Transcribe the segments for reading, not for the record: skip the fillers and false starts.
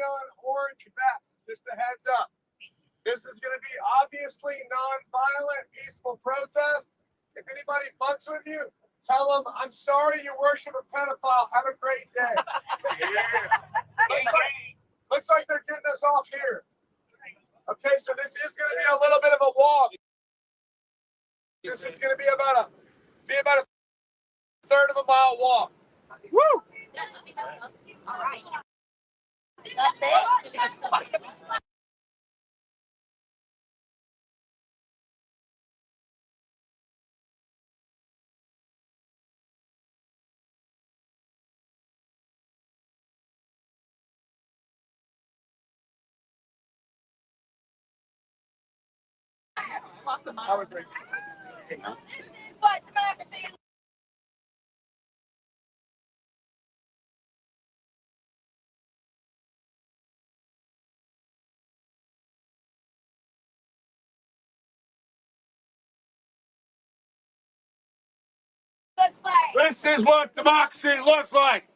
an orange vest, just a heads up. This is going to be obviously non-violent, peaceful protest. If anybody fucks with you, tell them, I'm sorry you worship a pedophile. Have a great day. Looks like they're getting us off here. Okay, so this is going to be a little bit of a walk. This is going to be about a third of a mile walk. Woo! All right. That's it. I would agree. But democracy. This is what democracy looks like.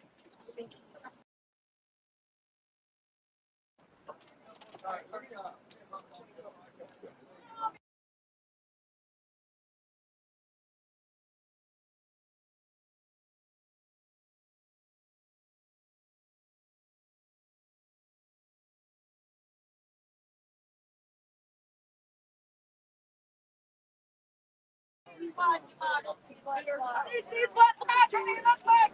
This is what democracy looks like.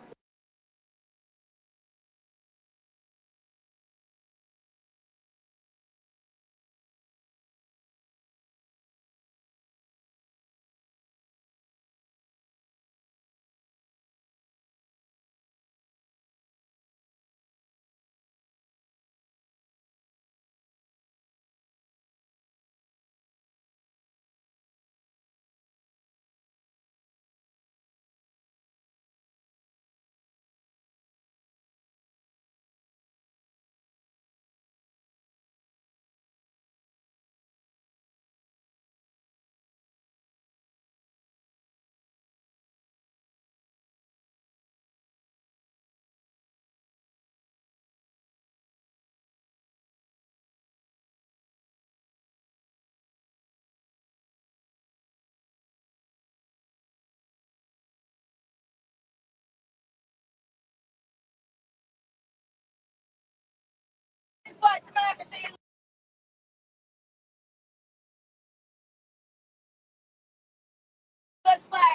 But democracy.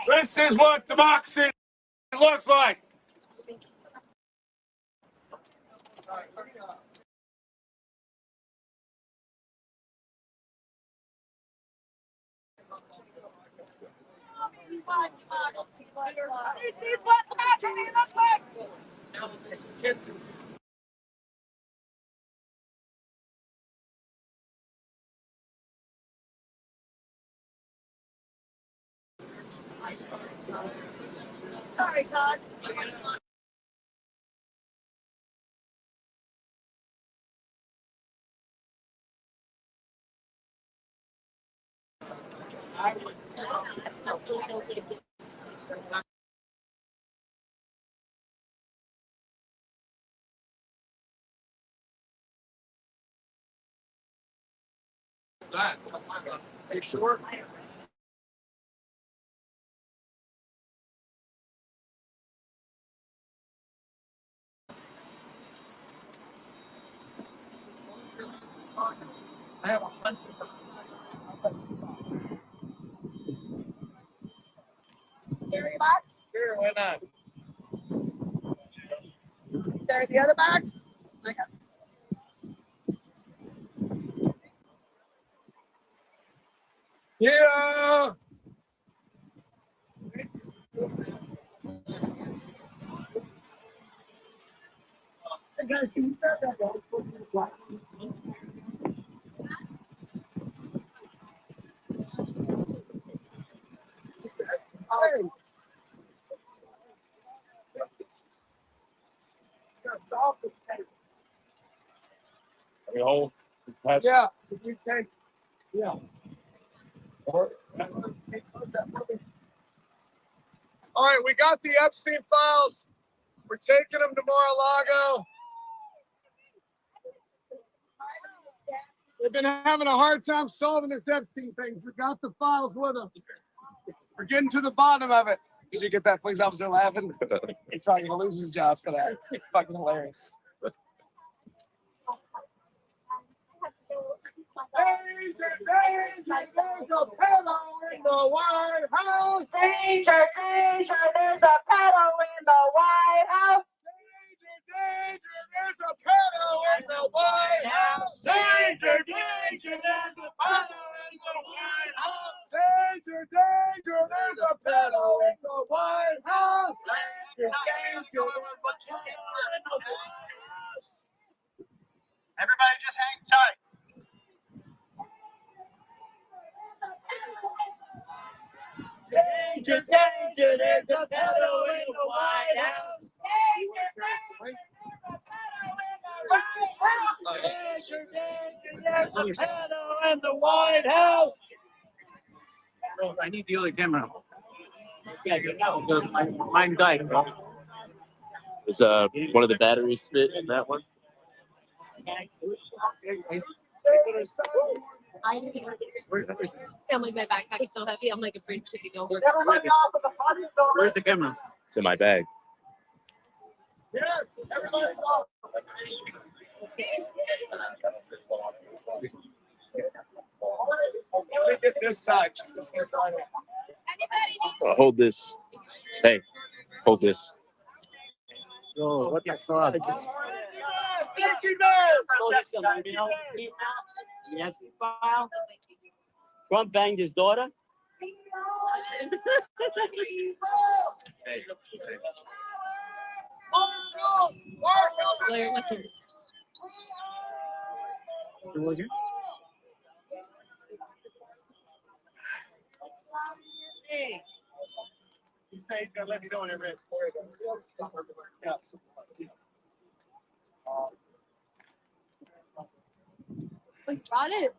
This is what democracy looks like. This is what democracy looks like. Sorry, Todd. Are you sure? I have 100. Carry box. Sure, why not? Carry the other box. Yeah. Hey guys, can you grab that ball? Hey. Solve this case. We all Yeah. If you take, yeah. or All right, we got the Epstein files. We're taking them to Mar-A-Lago. They've been having a hard time solving this Epstein thing. We got the files with them. We're getting to the bottom of it. Did you get that police officer laughing? He's probably gonna lose his job for that. It's fucking hilarious. Danger, danger, there's a pillow in the White House. Danger, danger, there's a pedo in the White House. Danger, there's a pedo in the White House. Danger, danger, there's a pedo in the White House. Danger, danger, there's a pedo in the White House. Danger, danger, there's a pedo in the White House. Everybody just hang tight. Danger, danger, there's a pedo in the White House. Danger, there's a pedo in the White House. I need the other camera. Yeah, mine died, bro. Is one of the batteries fit in that one? I'm like, my backpack is so heavy. I'm like afraid of tipping over. Where's the camera? It's in my bag. Yes, everybody go. Let me get this side. Hold this. Hey, hold this. Oh, what the fuck? File. Trump banged his daughter. Blair, listen. He said he's gonna let me know in every We got it.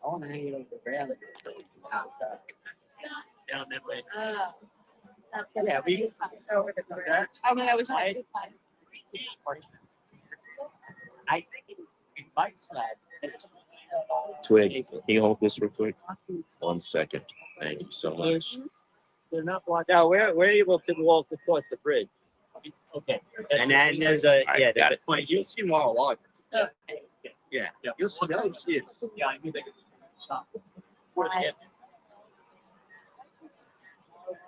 I want to hang it over the ground. Down that way. Yeah, we. Oh my God, we tried. I think it bites that. Twig, can you hold this real quick? 1 second. Thank you so much. They're not blocked. No, we're able to walk across the bridge. Okay. And then there's a I got it. point. You'll see Mar-A-Lago. Okay. Yeah. You'll see. You'll see it. Yeah, I mean they can stop.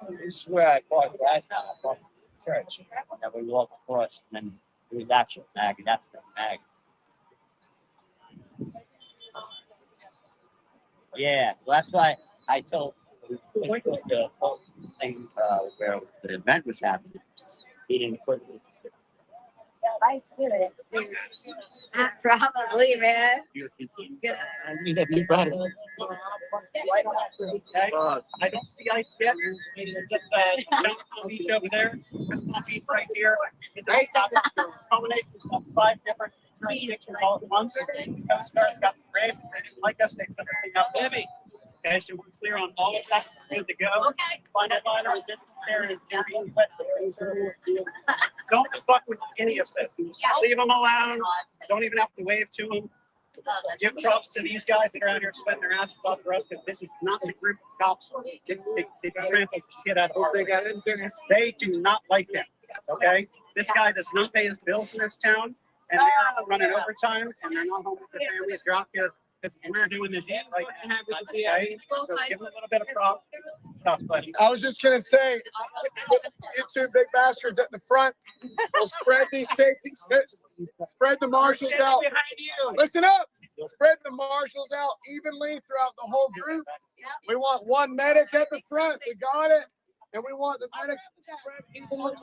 This is where I parked last time. I parked at the church. And we walk across, and then there's actual mag, and that's the mag. Yeah, well, that's why I told the whole thing where the event was happening. He didn't put it. Probably, man. I mean, have you brought it? I don't see ice yet. Just beach over there. There's one beach right here. It's a combination of 5 different jurisdictions all at once. The Coast Guard's got the grid. They didn't like us. They put everything up heavy. Okay, so we're clear on all of that. Good to go. Okay. Find out minor resistance there is very wet. Don't fuck with any of them. Leave them alone. Don't even have to wave to them. Give props to these guys that are out here sweating their asses off for us, because this is not the group of cops. They trample the shit out of our. They do not like them. Okay, this guy does not pay his bills in this town, and they're running overtime, and they're not home with their families. They're out here because we're doing this shit right now. Okay, so give them a little bit of props. I was just gonna say, you two big bastards at the front will spread these safety, spread the marshals out. Listen up, spread the marshals out evenly throughout the whole group. We want one medic at the front. We got it. And we want the medics to spread evenly. At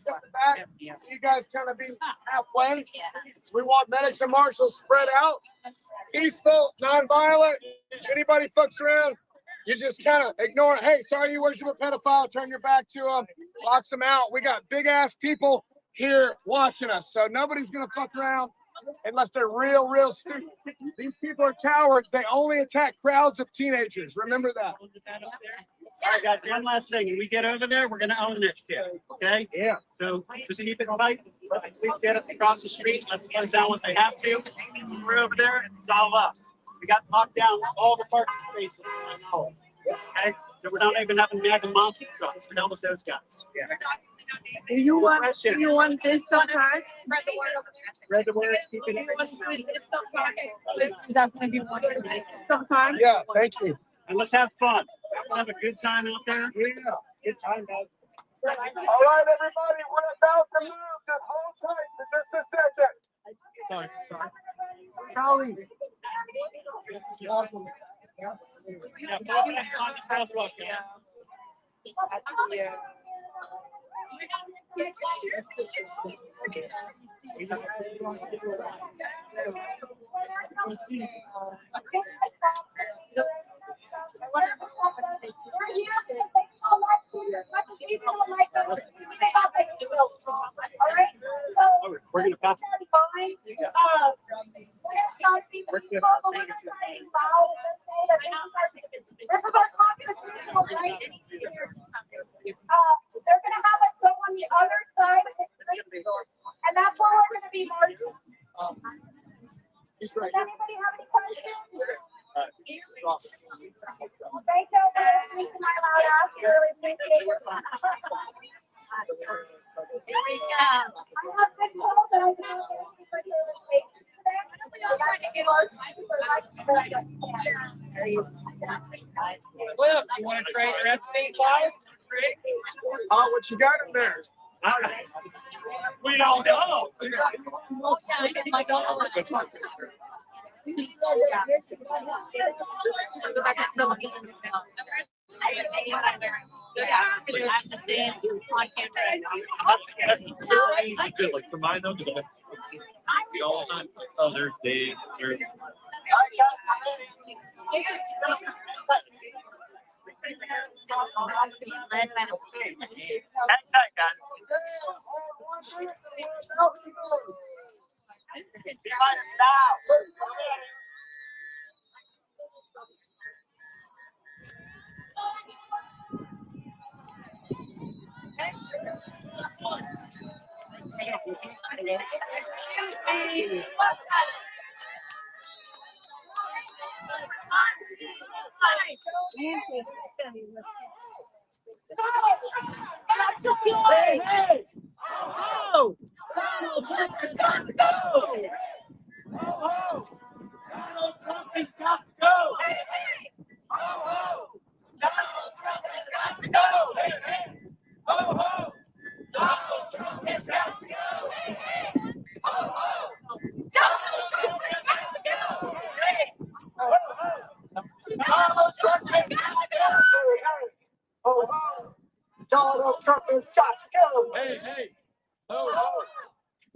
the back. So you guys kind of be halfway. We want medics and marshals spread out. Peaceful, non-violent. If anybody fucks around, you just kind of ignore it. Hey, sorry you worship a pedophile. Turn your back to them. Box them out. We got big ass people here watching us. So nobody's going to fuck around unless they're real stupid. These people are cowards. They only attack crowds of teenagers. Remember that. All right, guys, one last thing. When we get over there, we're going to own this shit. Okay? Yeah. So just keep it tight. Let's get us across the street. Let's close down what they have to. When we're over there, it's all us. We got locked down all the parking spaces. Okay? So we're not even having mega monster trucks. The hell with those guys. Do you want this sometime? Spread the word. Keep it in. Definitely be one sometime. Yeah, thank you. And let's have fun. Let's have a good time out there. Yeah, good time, guys. All right, everybody, we're about to move. Just hold tight for just a second. Sorry. Charlie. Yeah, put it on the crosswalk, yeah. We're gonna pass. They're gonna have us go on the other side of the street, and that's where we're gonna be marching. Does anybody have any questions? Thank you for listening to my loud ass. I really appreciate it. Here we go. I have been told that I can only for your mistakes today. I'm trying to get ours. Cliff, you want to trade your FP live? What you got in there? We don't know. Like for mine though, because I all the time. Oh, there's Dave. There's Hey! Oh! Donald Trump has got to go! Donald Trump has got to go! Hey, hey! Donald Trump has got to go! Hey, hey! Ho, ho! Donald Trump has got to go! Hey, hey! Ho, ho! Donald Trump has got to go! Hey! Ho, ho! Donald Trump has got to go! Oh, oh. Donald Trump has got to go. hey, hey. Oh, oh.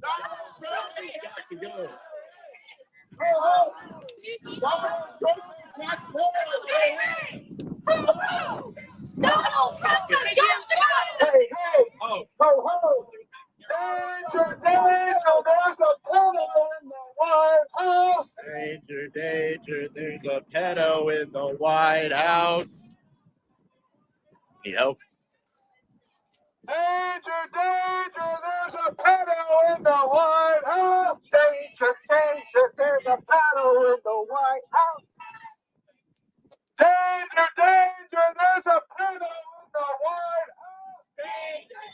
Donald Trump has got to go. Oh, oh. Donald Trump has got to go. Hey, hey! Donald Trump has got to go! Hey, hey. Oh, Ho, ho. Danger, danger, there's a pedo in the White House. danger, danger. There's a pedo in the White House. Need help? Danger, danger, there's a pedo in the White House. Danger, danger, there's a pedo in the White House. Danger, danger, there's a pedo in the White House. Danger,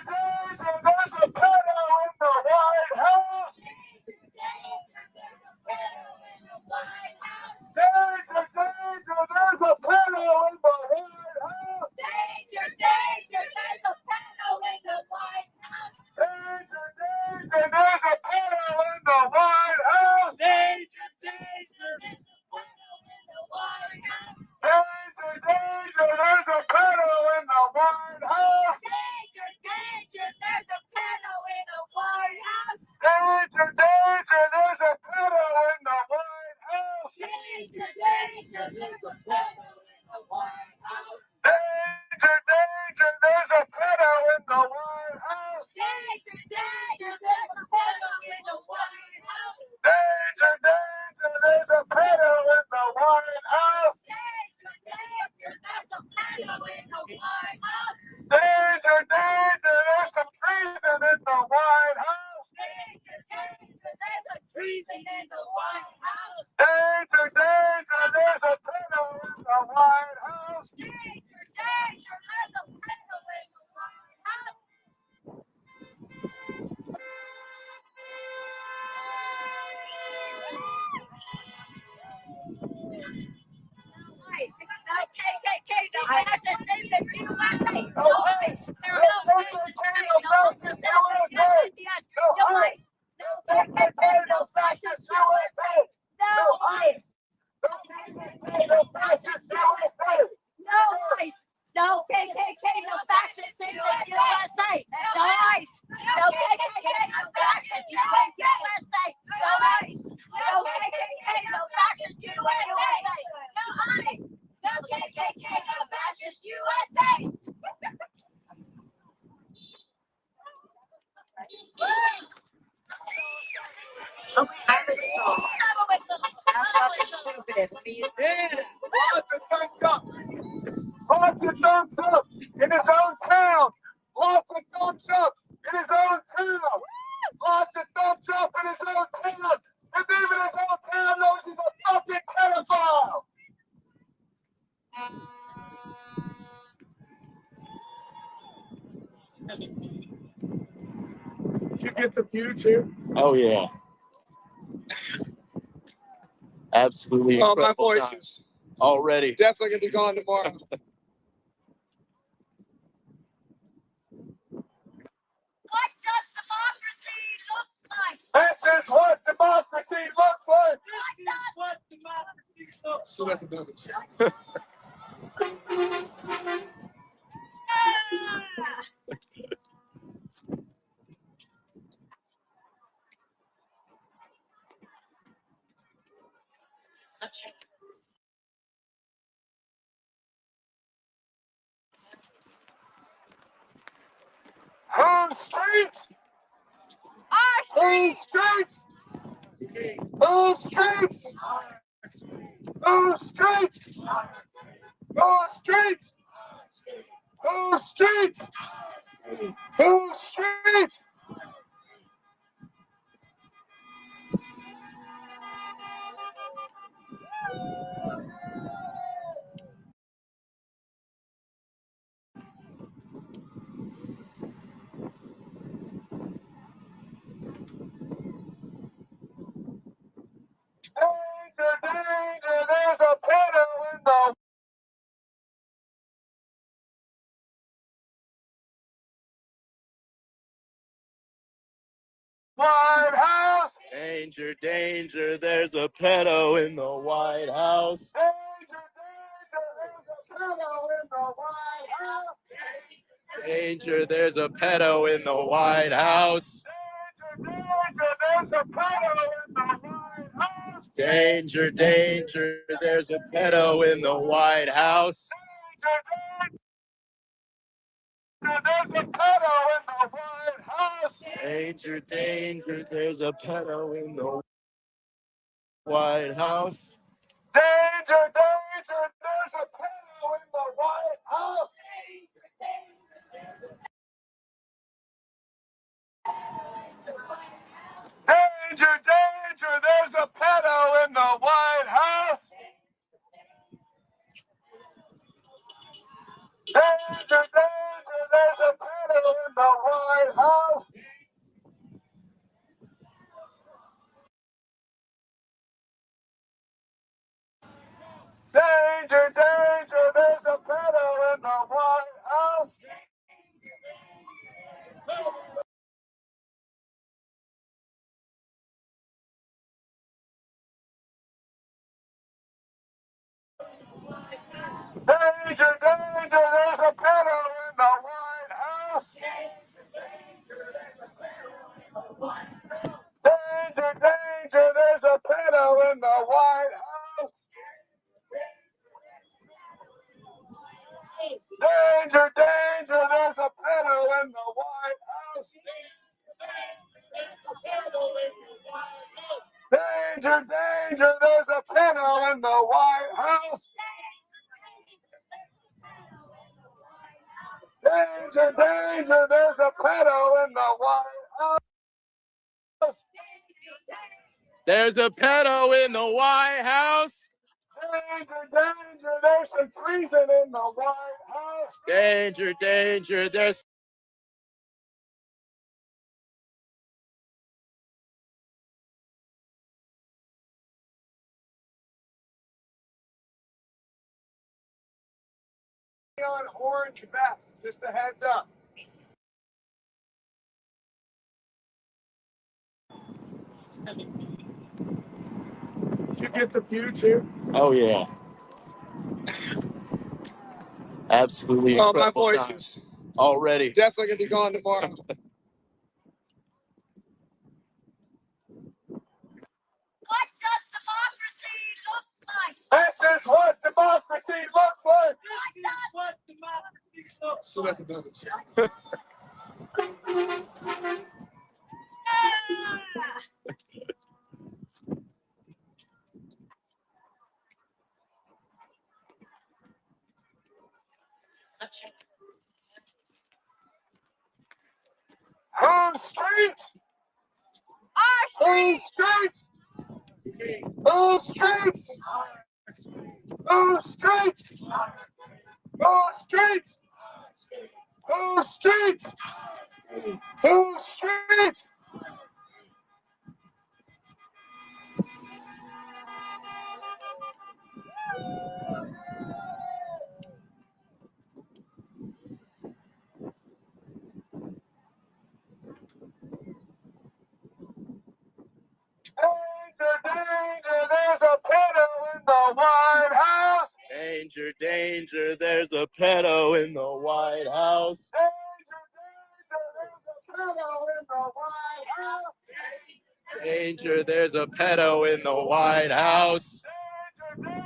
danger, there's a pedo in the White House. Danger, danger, there's a pedo in the White House. Danger, danger, there's a pedo in the White House. Danger, danger, there's a pedo in the White House. Danger, danger! Danger, danger, there's a pedo in the White House. Danger, danger, there's a pedo in the White House. Danger, danger, there's a pedo in the White House. Danger, danger, there's a pedo in the White House. Danger, danger, there's a pedo in the White House. Danger, danger, there's a pedo in the White House. Danger, danger, there's a pedo in the White No KKK, no fascists in the USA. No ICE. No KKK, no fascists in the USA. No ICE. No KKK, no fascists in the USA. No ICE. No KKK, no fascists USA. Yeah, lots of thumbs up. Lots of thumbs up in his own town. Lots of thumbs up in his own town. Lots of thumbs up in his own town. Because even his own town knows he's a fucking pedophile. Did you get the view too? Oh yeah. Absolutely. Oh, my incredible voice time. is Already. definitely gonna be gone tomorrow. What does democracy look like? This is what democracy looks like. What democracy looks Still hasn't done it yet. Whose streets? Whose streets? Whose streets? Whose streets? Whose streets? Whose streets? Whose streets? Danger, danger, there's a pedo in the White House. Danger, danger, there's a pedo in the White House. Danger, danger, there's a pedo in the White House. Danger, danger, there's a pedo in the White House. Danger, danger, there's a pedo in the White House. Danger, danger, there's a pedo in the White House. Danger, danger, there's a pedo in the White House. Danger, danger, there's a pedo in the White House. Danger, danger, there's a pedo in the White House. Danger, danger, there's a pedo in the White House. Danger, danger, there's a pedo in the White House. Danger, danger, there's a pedo in the White House. Danger, danger, there's a pedo in the White House. Danger, danger, there's a pedo in the White House. There's a pedo in the White House. Danger, danger, there's some treason in the White House. Danger, danger, there's On orange vest, just a heads up. Did you get the view too? oh yeah. Absolutely Oh, my incredible voice time. is Already. definitely gonna be gone tomorrow. What does democracy look like? This is what democracy looks like. What does Still doesn't know this. Whose streets? our Whose streets? Whose streets? Whose streets? Whose streets? Whose streets? Whose streets? Danger, danger, there's a pedo in the White House. Danger, danger, there's a pedo in the White House. Danger, there's a pedo in the White House. Danger, danger, there's a pedo in the White House. Danger,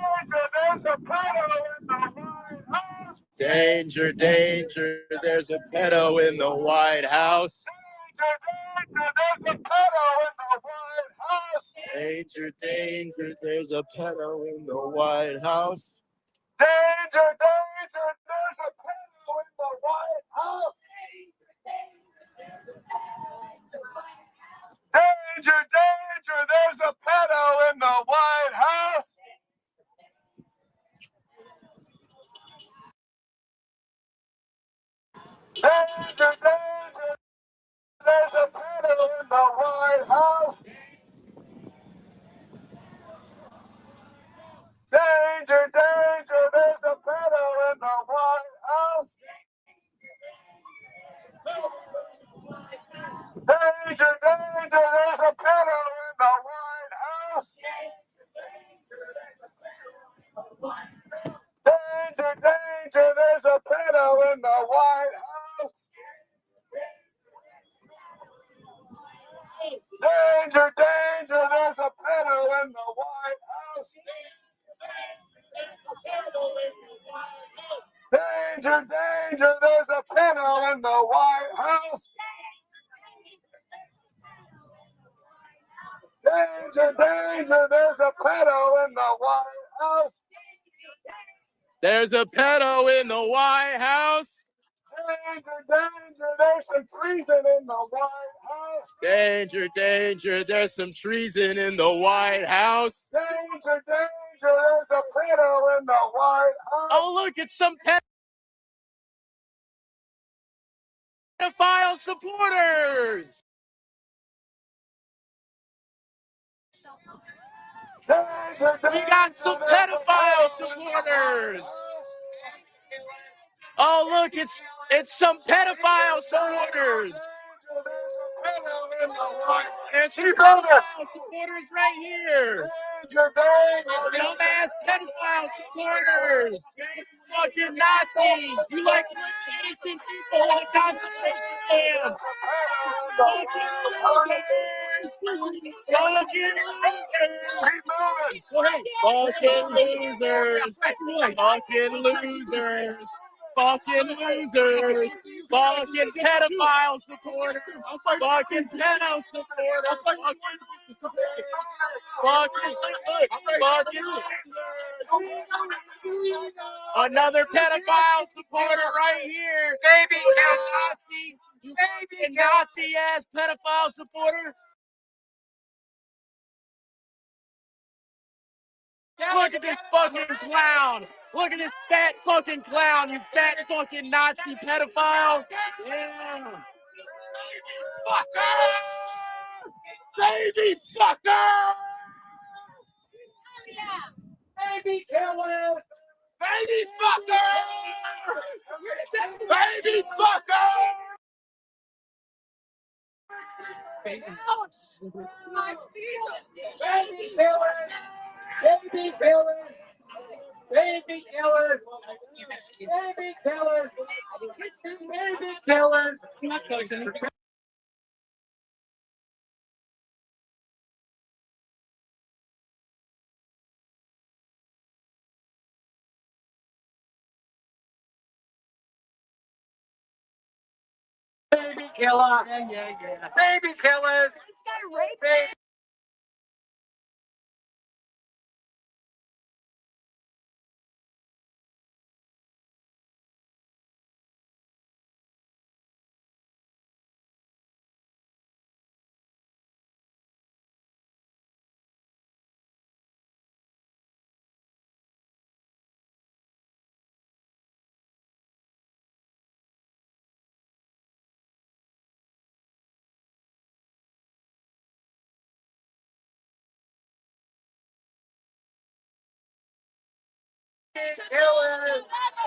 danger, there's a pedo in the White House. Danger, danger, there's a pedo in the White House. Danger, danger, there's a pedo in the White House. Danger, danger, there's a pedo in the White House. Danger, danger, there's a pedo in the White House. Danger, danger, there's a pedo in the White House. Danger, danger, there's a pedo in the White House. Danger, danger, there's a pedo in the White House. Danger, danger, there's a pedo in the White House. Danger, danger, there's a pedo in the White House. Danger, danger, there's a pedo in the White House. There's a pedo in the White House. Danger, danger, there's some treason in the White House. Danger, danger, there's some treason in the White House. Danger, danger, there's a pedo in the White House. Oh, look, it's some pedophile supporters. Danger, We got some pedophile supporters. Oh, look, it's some pedophile supporters. There's some pedophile supporters right here. Dumbass pedophile supporters. Fucking Nazis. You like to put innocent people in the concentration camps. Fucking losers. Fucking losers. Fucking losers. Fucking losers. Fucking pedophile supporters. Fucking pedo supporters. Fucking losers. Another pedophile supporter right here. Baby Nazi. You fucking Nazi ass pedophile supporter. Look at this fucking clown. Look at this fat fucking clown, you fat fucking Nazi pedophile. Yeah. Fucker! Baby fucker! Baby killers! Baby fucker! Baby fucker! Baby killers! Baby killers! Baby killers! Baby killers! Baby killers! Baby killer! Baby killers! Baby killers!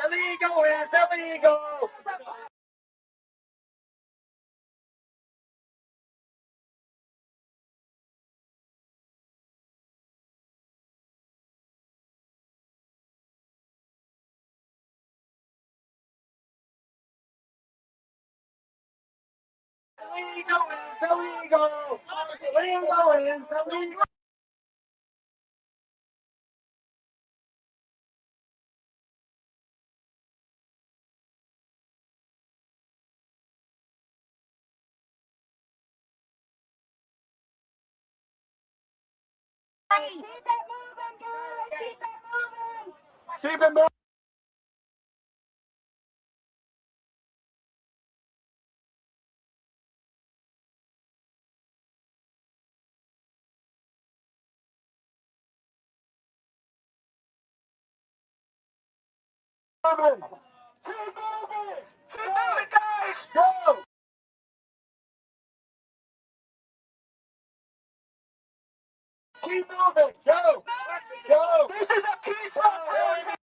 Illegal is illegal! Illegal is illegal! Illegal is illegal! Keep it moving! Keep moving! Keep moving, guys! Go! Keep moving! Go! Go! This is a peaceful protest!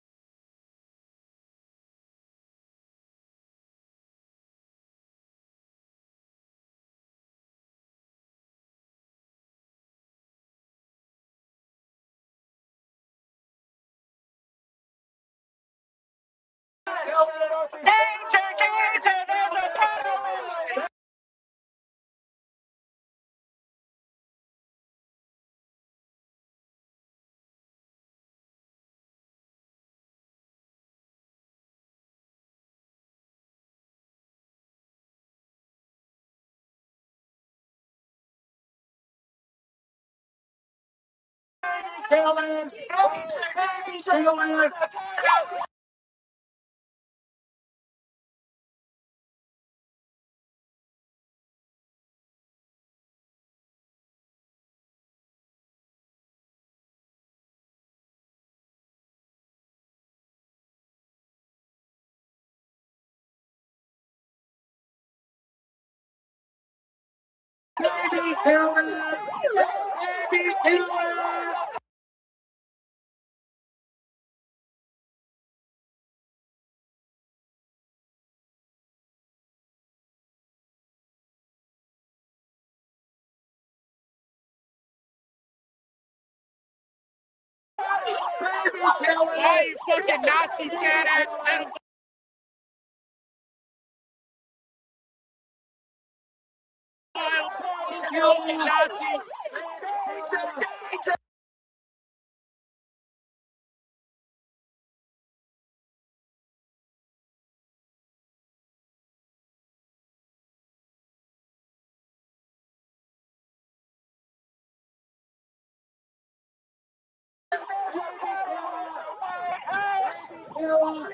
Baby killer! Baby killer! Baby killer! Why you fucking Nazi fat ass pedophile? You fucking Nazi! Killer!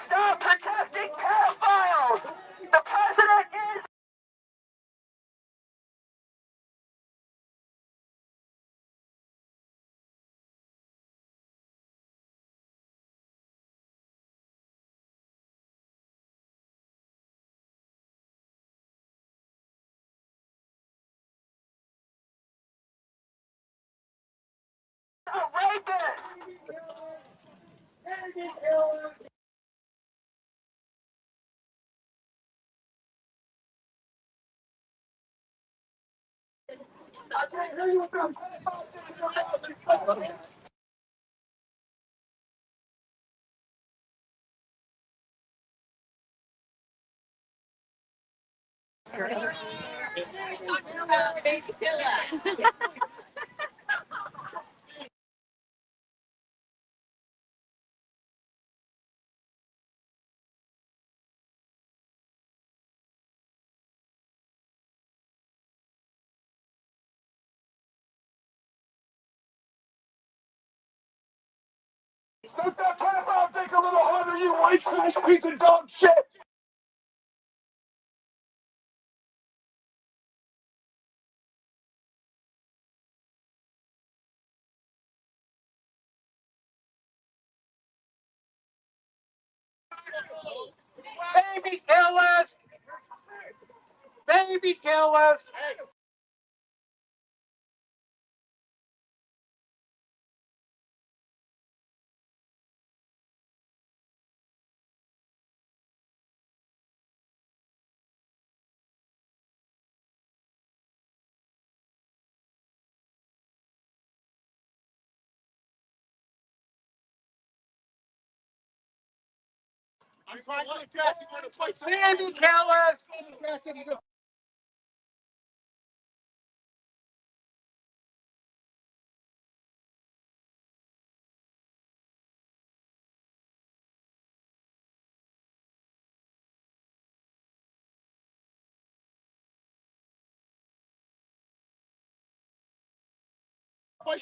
Stop protecting pedophiles! The president is a rapist! Set that pedophile dick a little harder, you white trash piece of dog shit! Baby killers! Baby killers! Baby killers!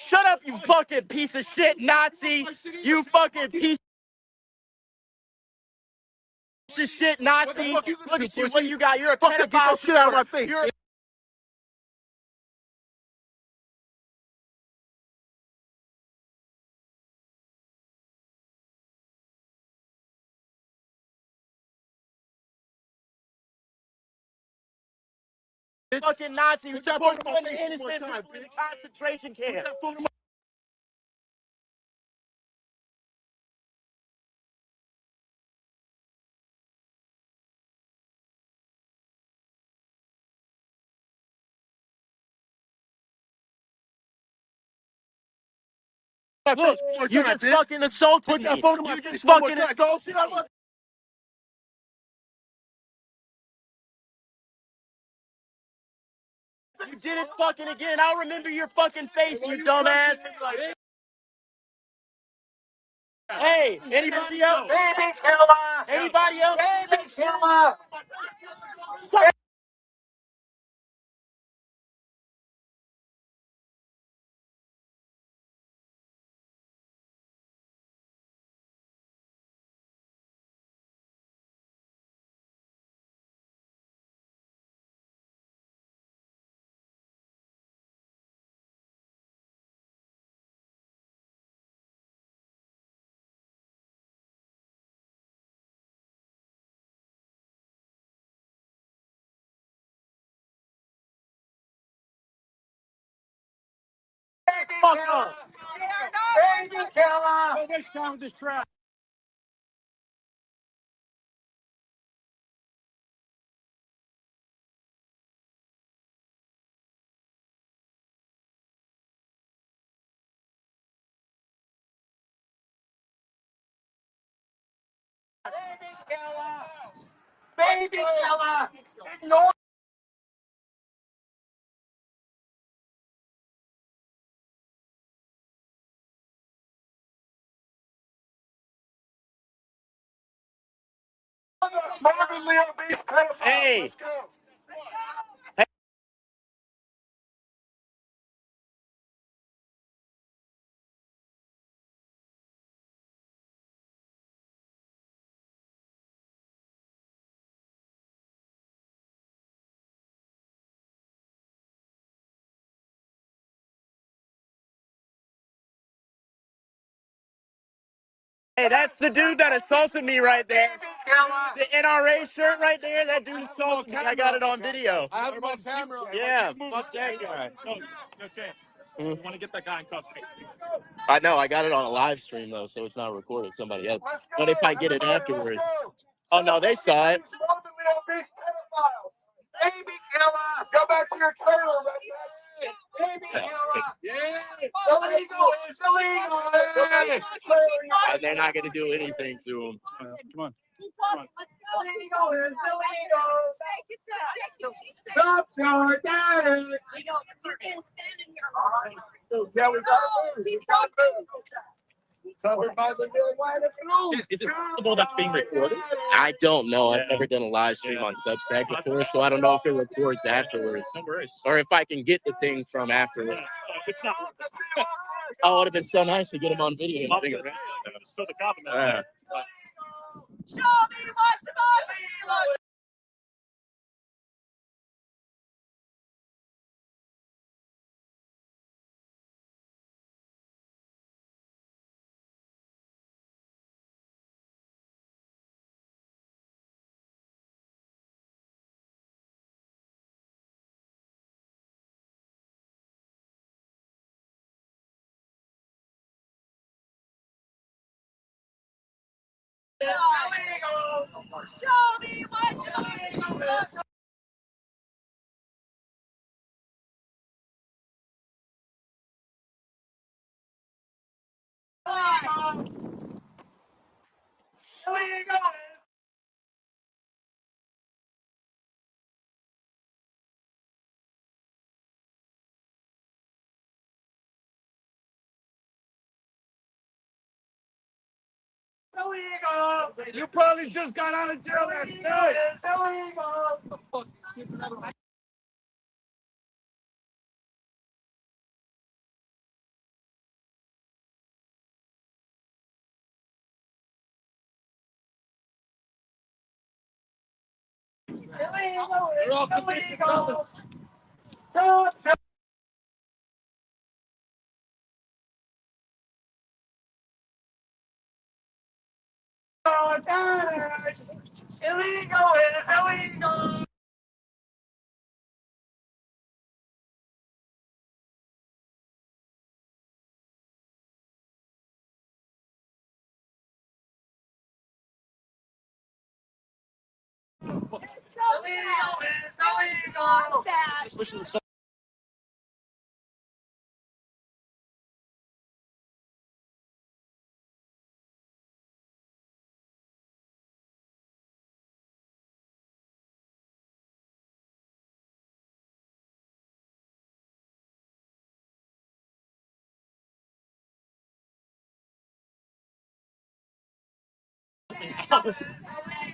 Shut up, you fucking piece of shit Nazi! You fucking piece of shit Nazi! Look at you, what you got? You're a pedophile. Shit out of my face. Fucking Nazi who supported the innocent in the concentration camp. Look, you just fucking assaulted me. You just fucking assaulted me. You did it fucking again. I'll remember your fucking face, you dumbass. Hey, anybody else? Baby killer! Anybody else? Baby killer! Fuck up. Baby killer! Go waste time with this trash. Baby killer. Ignore. Marvin Leo Beast pedophile. Hey. Let's go. Hey, that's the dude that assaulted me right there. The NRA shirt right there, that dude assaulted me. I got it on video. I have him on camera. Yeah, fuck that guy. No chance. You want to get that guy in custody. I know, I got it on a live stream though, so it's not recorded. Somebody else. Let's go. But if I get it Everybody, afterwards. let's go. Oh no, they saw it. Marvin Leo Beast pedophiles. Baby killer. Go back to your trailer, redneck. Baby killer. Yeah. Illegal. It's illegal. Hey. And they're not gonna do anything to him. Come on. Illegal. It's illegal. Stop your daddy. Yeah, we got to move. We got to move. Covered by the good white and Is it possible that's being recorded? I don't know. I've Yeah. never done a live stream Yeah. on Substack before, so I don't know if it records afterwards. No worries. Or if I can get the thing from afterwards. It's not. Oh, it would have been so nice to get him on video. Mom, so the compliment. Yeah. Show me what money looks like. Show me what money looks like. You probably just got out of jail last night. You're all convicted felons. Illegal, illegal. Sad.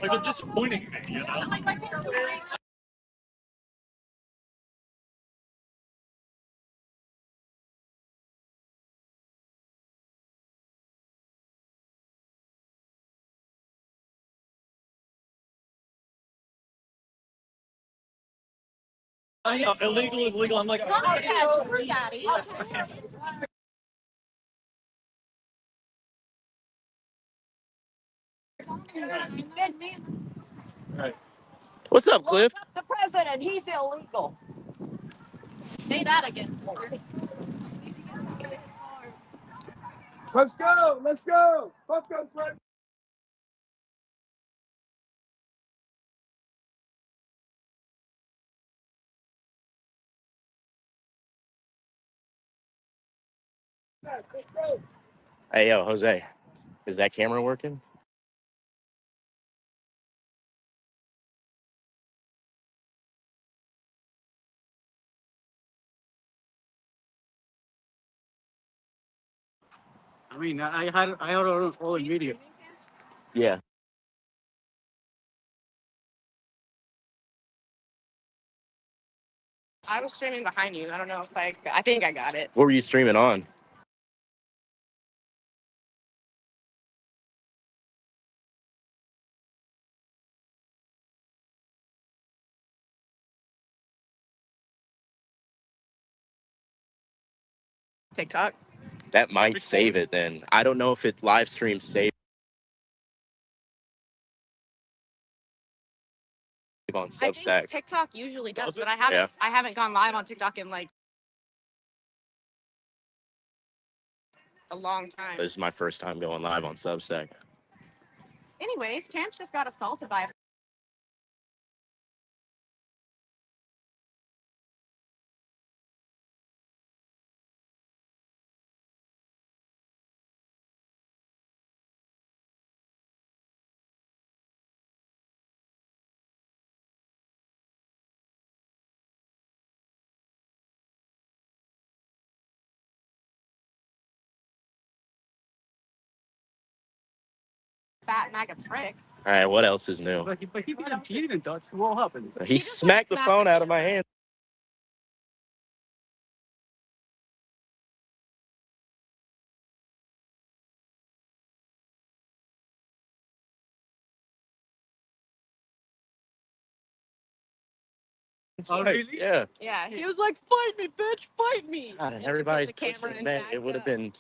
Like, it's disappointing me, you know? Illegal is legal. I'm like, What's up, Cliff? The president, he's illegal. Say that again. Let's go, let's go. Fuck those red. Hey, yo, Jose, is that camera working? I mean, I had a whole video. Yeah. I was streaming behind you. I don't know if I think I got it. What were you streaming on? TikTok. That might save it then. I don't know if it live streams save on I think Substack. TikTok usually does, Does it? but I haven't gone live on TikTok in like a long time. This is my first time going live on Substack. Anyways, Chance just got assaulted by a fat MAGA prick. All right, what else is new? He didn't touch. What happened? He just, like, smacked the smacked phone the out of my hand. Oh, really? Yeah. Yeah, he was like, "Fight me, bitch, fight me!" God, and he everybody's put the camera pushing in back. back It would have up. been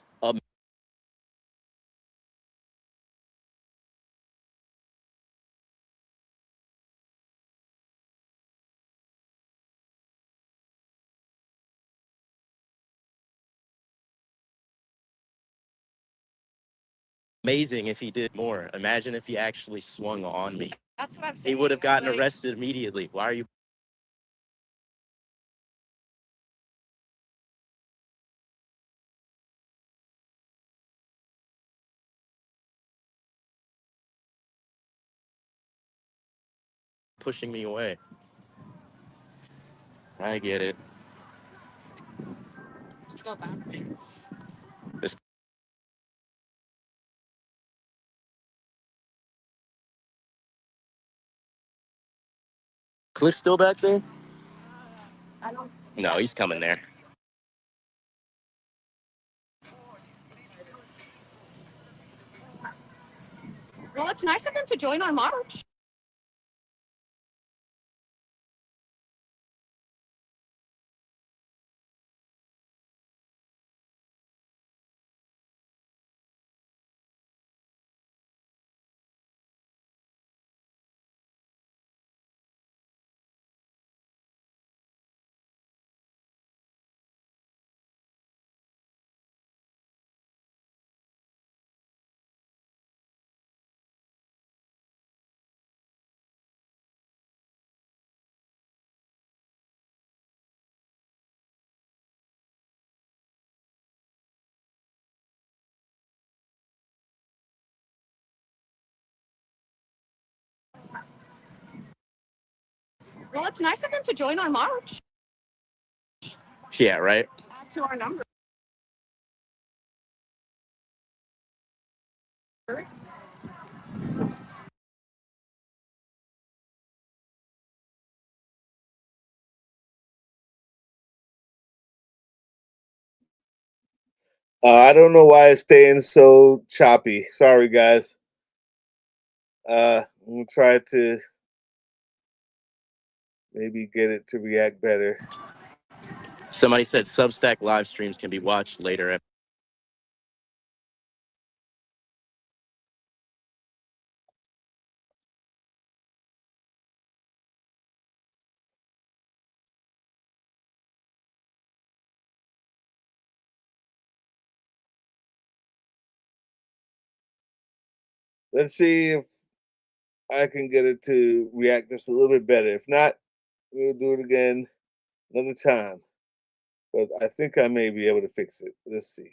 amazing if he did more. Imagine if he actually swung on me. That's what I'm saying. He would have gotten like, arrested immediately. Why are you? Pushing me away. I get it. Still bad. This Cliff still back there? I don't. No, he's coming there. Well, it's nice of him to join our march. Well, it's nice of him to join our march. Yeah, right? Add to our numbers. I don't know why it's staying so choppy. Sorry, guys. I'm gonna try to maybe get it to react better. Somebody said Substack live streams can be watched later. Let's see if I can get it to react just a little bit better. If not, we'll do it again another time. But I think I may be able to fix it. Let's see.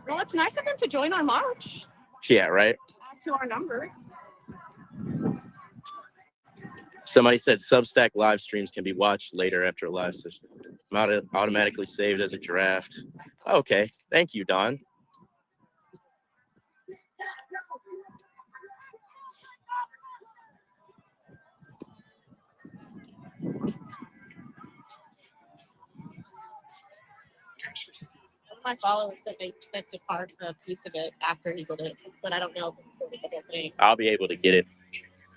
Well, it's nice of them to join our march. Yeah, right. Add to our numbers. Somebody said Substack live streams can be watched later after a live session. Not automatically saved as a draft. Okay, thank you, Don. My followers said they clicked apart a piece of it after he did it, but I don't know if they did the whole thing. I'll be able to get it.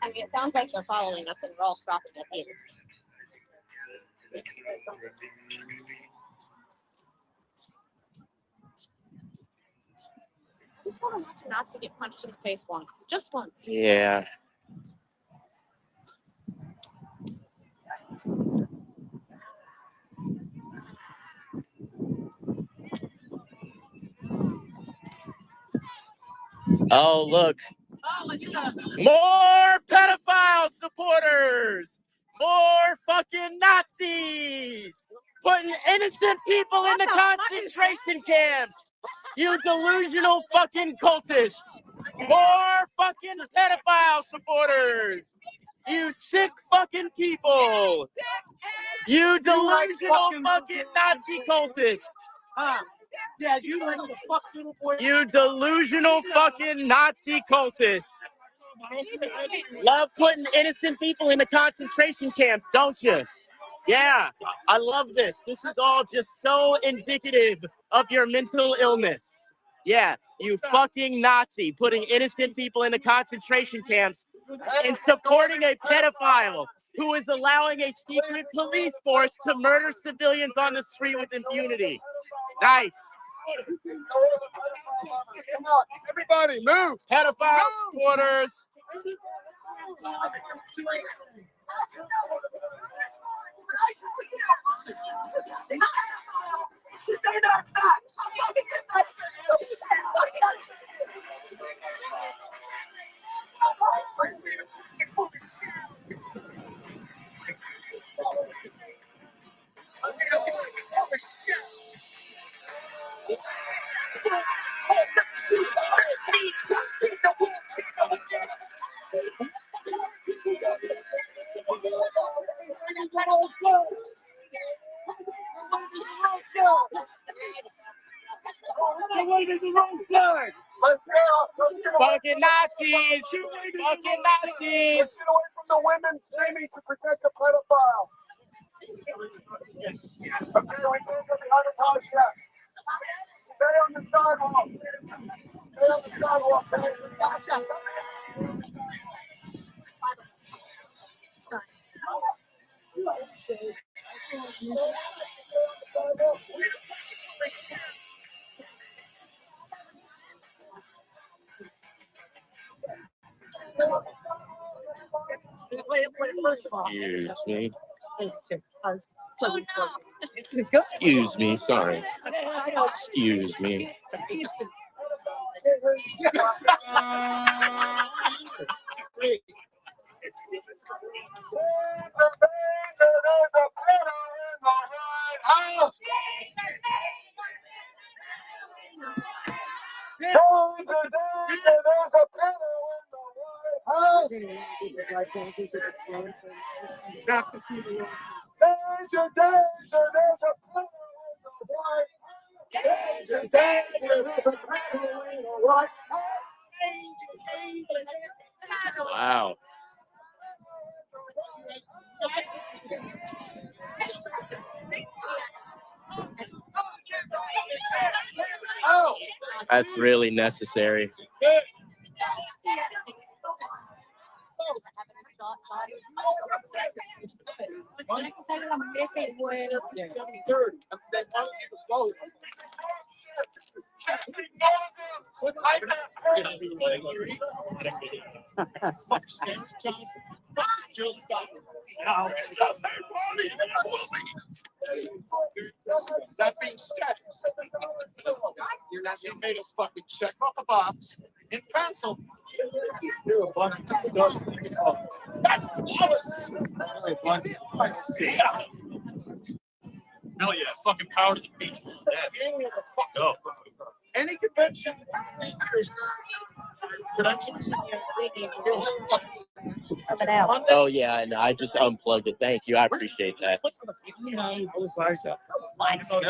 I mean, it sounds like they're following us and we're all stopping at ears. I just want to watch a Nazi get punched in the face once. Just once. Yeah. Oh, look. More pedophile supporters. More fucking Nazis. Putting innocent people into concentration camps. You delusional fucking cultists. More fucking pedophile supporters. You sick fucking people. You delusional fucking Nazi cultists. Yeah, you like the fuck little boy. You delusional fucking Nazi cultists. Love putting innocent people into concentration camps, don't you? Yeah, I love this. This is all just so indicative of your mental illness. Yeah, you fucking Nazi putting innocent people into concentration camps and supporting a pedophile who is allowing a secret police force to murder civilians on the street with impunity. Nice. Come on, everybody, move. Pedophile supporters. Let's get away. Fucking Nazis. Fucking Nazis. Let's get away from the women screaming to protect the pedophile. Okay, we can't get behind his house yet. Stay on the sidewalk. Stay on the sidewalk. Excuse me. Excuse me, sorry. Excuse me. Wow. That's really necessary. That being said, you made us fucking check off the box in pencil. That's flawless. Hell yeah, fucking power to the beach. Go. Any convention. Oh yeah, and I just unplugged it. Thank you. I appreciate that.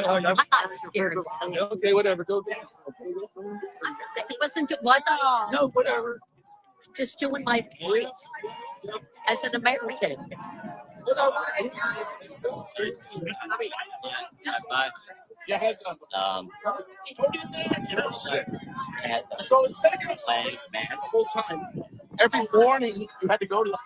I'm not scared. Okay, whatever. Go. It wasn't No, whatever. just doing my point as an American. Your head's up. So instead of playing, man, the whole time, every morning you had to go to the.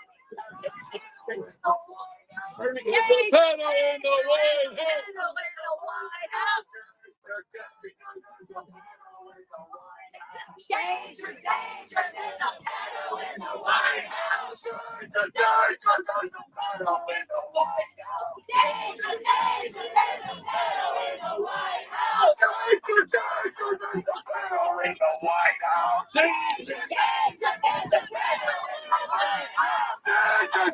Danger, danger, there's a pedo in the White House. Danger, danger, there's a pedo in the White House. Danger, danger, there's a pedo in the White House. Danger, danger, there's a pedo in the White House. Danger, danger, there's a pedo in the White House. Danger,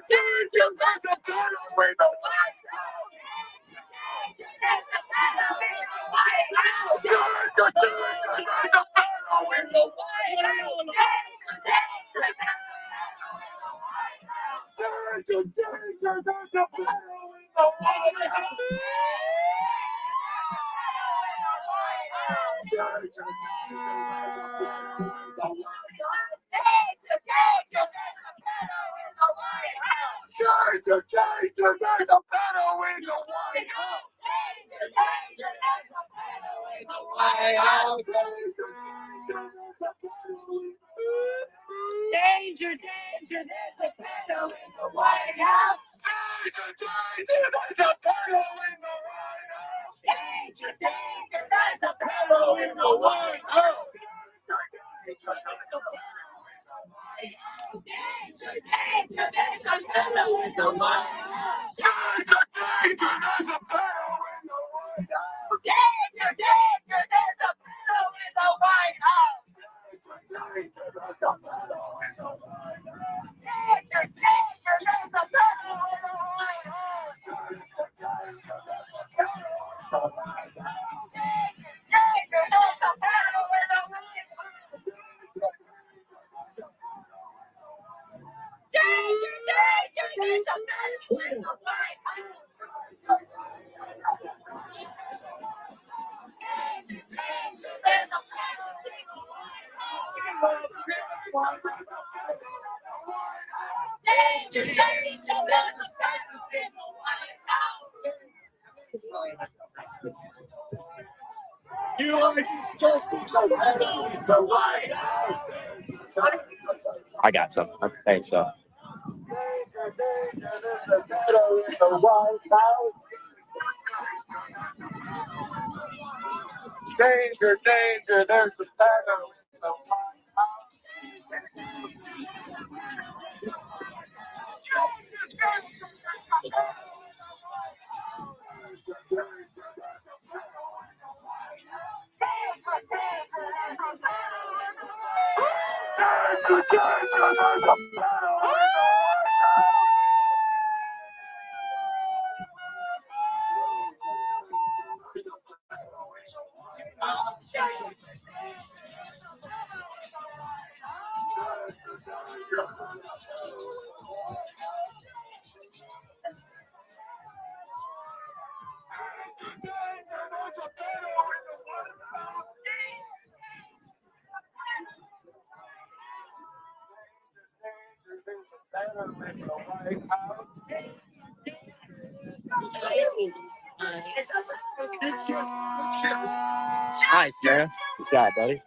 danger, there's a pedo in the White House. Danger, danger, there's a pedo in the White House. There's a pedo in the White House. Danger, danger, there's a pedo in the White House. Danger, danger, there's a pedo in the White House. Danger, danger, there's a pedo in the White House. Danger, danger, there's a pedo in the White House. Danger, danger, there's a pedo in the White House. Danger, danger, there's a Pedo in the White House. danger, danger, there's a pedo in the White House. Danger, danger, there's a pedo in the White House. Danger, danger, there's a pedo in the White House. Danger, there's a pedo in the White House. Danger, danger, there's a pedo in the White House. Danger, there's a pedo in the White House. Danger, danger, there's a pedo in the White House. Danger, danger, there's a pedo in the White House. Danger, danger, there's a pedo in the White House. You are disgusting. The pedo in the White House. I got some. Thanks. Danger, danger, there's a pedo in the White House. Danger, danger, there's a pedo in the White House. Danger, danger, there's a pedo in the White House. Nice, man. Good job, buddy.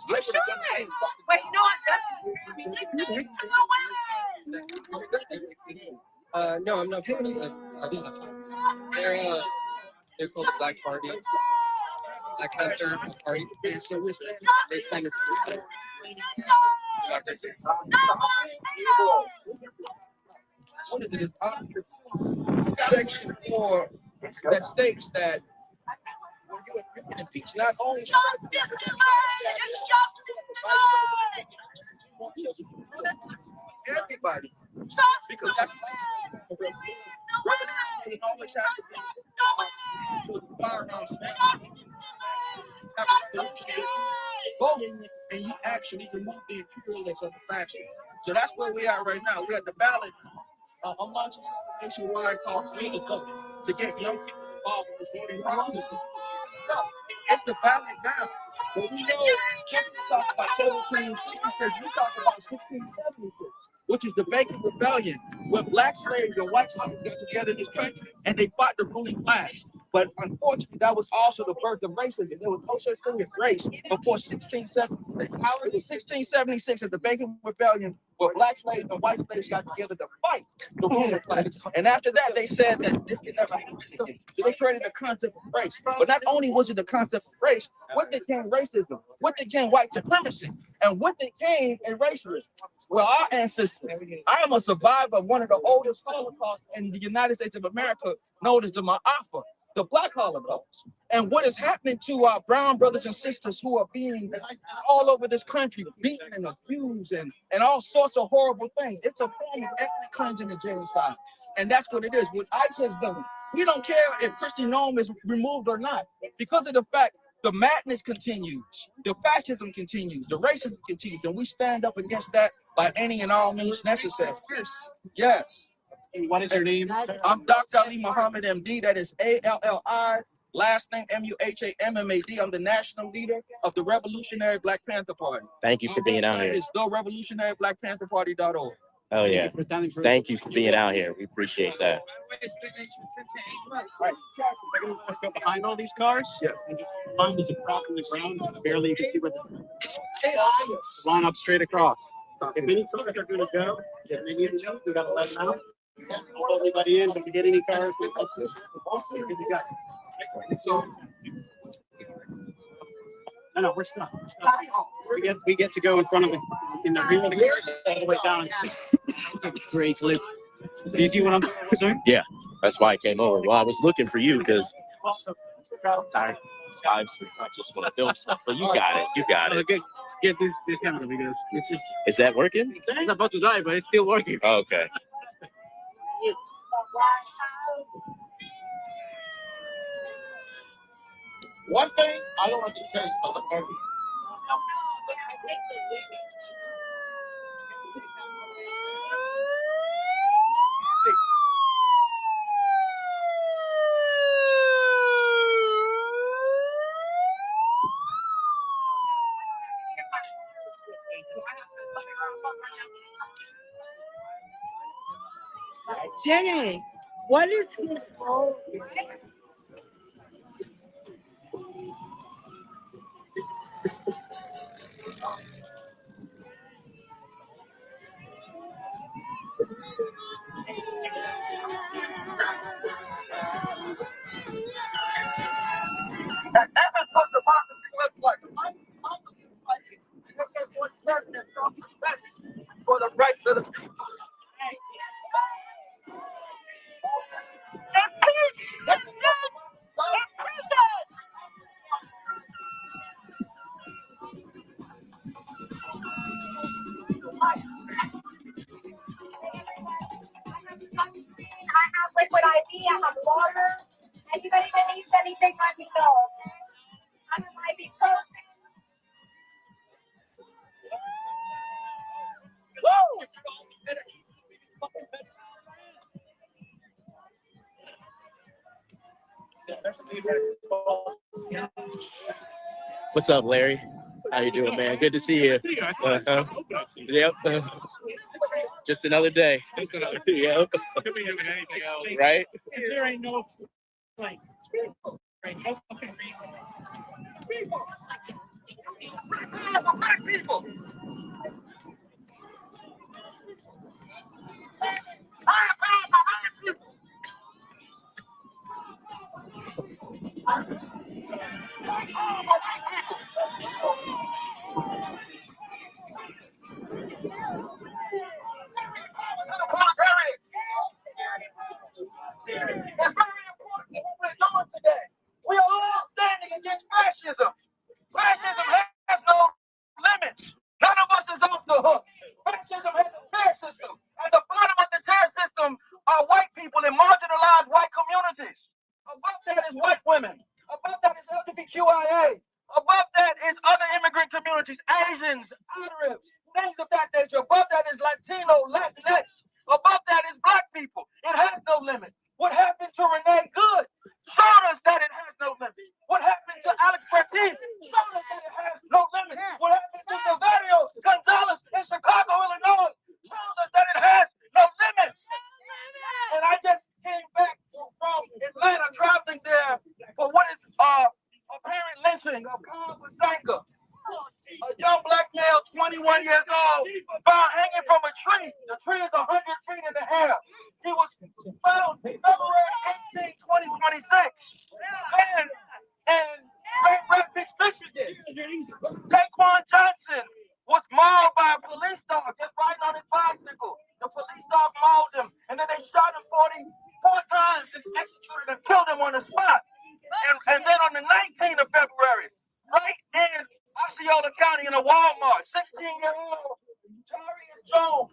Wait, you know what? No, I'm not part of that. They're called the Black Party. Black Panther Party. And so they send us. What is it? It's Section 4 that states that when you can impeach not only everybody, because that's also it always has to be firearms. Vote, and you actually remove the imperialists of the faction. So that's where we are right now. We at the ballot amongst nationwide called to get young people involved in the voting process. No, it's the ballot now. But we know Jefferson talks about 1766. We talk about 1676, which is the Bacon Rebellion, where black slaves and white slaves got together in this country and they fought the ruling class. But unfortunately, that was also the birth of racism. There was no such thing as race before 1676. It was 1676 at the Bacon Rebellion, where black slaves and white slaves got together to fight the ruling class. And after that, they said that this can never happen again. So they created the concept of race. But not only was it the concept of race, what became racism? What became white supremacy? And what became a racialism? Well, our ancestors. I am a survivor of one of the oldest Holocausts in the United States of America, known as the Ma'afa, the Black Holocaust. And what is happening to our brown brothers and sisters who are being all over this country, beaten and abused and all sorts of horrible things. It's a form of ethnic cleansing and genocide. And that's what it is. What ICE has done, we don't care if Christian Nome is removed or not, because of the fact the madness continues, the fascism continues, the racism continues, and we stand up against that by any and all means necessary. Yes. What is your name? I'm Dr. Ali Muhammad, MD. That is ALLI. Last name MUHAMMAD. I'm the national leader of the Revolutionary Black Panther Party. Thank you for being out here. It's therevolutionaryblackpantherparty.org. Oh yeah. Thank you for being out here. We appreciate that. All right. Let's go behind all these cars. Yeah. Line is across the ground. Barely you can see where the line up straight across. If any cars are going to go, if they need to go, we got to let them out. Don't hold anybody in. Don't get any cars. No, we're stuck. We get to go in front of it in the rear of the cars all the way down. Great clip. Do you see what I'm doing? Yeah, that's why I came over. Well, I was looking for you because I'm tired of lives. I just want to film stuff, but you got it. You got it. Get this camera because it's just Is that working? it's about to die, but it's still working. Okay. One thing I don't like to say about the party. Jenny, what is this role? That's what democracy looks like. For the rights of the people. I have liquid IV, I have water. Anybody that needs anything, let me know. I'm an ibuprofen. What's up, Larry? How you doing, man? Good to see you. Yep. Just another day. Yep. Could be doing anything else. Right? There ain't no like Right, no fucking reason. People. For black people. It's very important what we're doing today. We are all standing against fascism. Fascism has no limits. None of us is off the hook. Fascism has a tier system. At the bottom of the tier system are white people in marginalized white communities. Above that is white women. Above that is LGBTQIA. Above that is other immigrant communities, Asians, Arabs, things of that nature. Above that is Latino, Latinx. Above that is black people. It has no limit. What happened to Renee Good showed us that it has no limit. What happened to Alex Bertin showed us that it has no limit. What happened to Silverio Gonzalez in Chicago, Illinois shows us that it has no limits. And I just came back from Atlanta, traveling there for what is apparent lynching of Khan Wasanka, a young black male, 21 years old, found hanging from a tree. The tree is 100 feet in the air. He was found February 18, 2026. And Grand Rapids, Michigan. Taquan Johnson was mauled by a police dog just riding on his bicycle. The police dog mauled him, and then they shot him 44 times and executed and killed him on the spot. And then on the 19th of February, right in Osceola County in a Walmart, 16-year-old Jarius Jones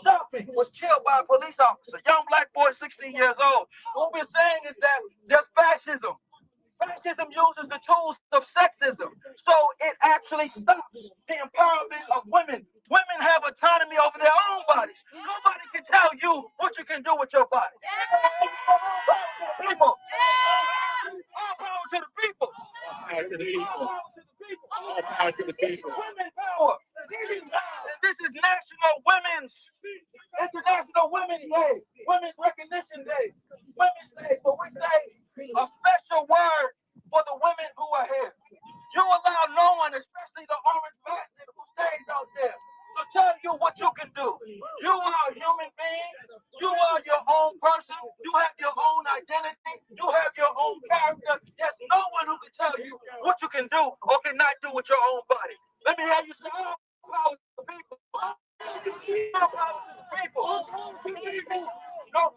shopping was killed by a police officer. Young black boy, 16 years old. What we're saying is that there's fascism. Fascism uses the tools of sexism, so it actually stops the empowerment of women. Women have autonomy over their own bodies. Nobody can tell you what you can do with your body. People. All power to the people. Power to the people. All power to the people. All power to the people. Women power. And this is International Women's Day, Women's Recognition Day, Women's Day. So we say a special word for the women who are here. You allow no one, especially the orange bastard who stays out there, to tell you what you can do. You are a human being. You are your own person. You have your own identity. You have your own character. There's no one who can tell you what you can do or cannot do with your own body. Let me hear you say, all power to the people. All power to the people. No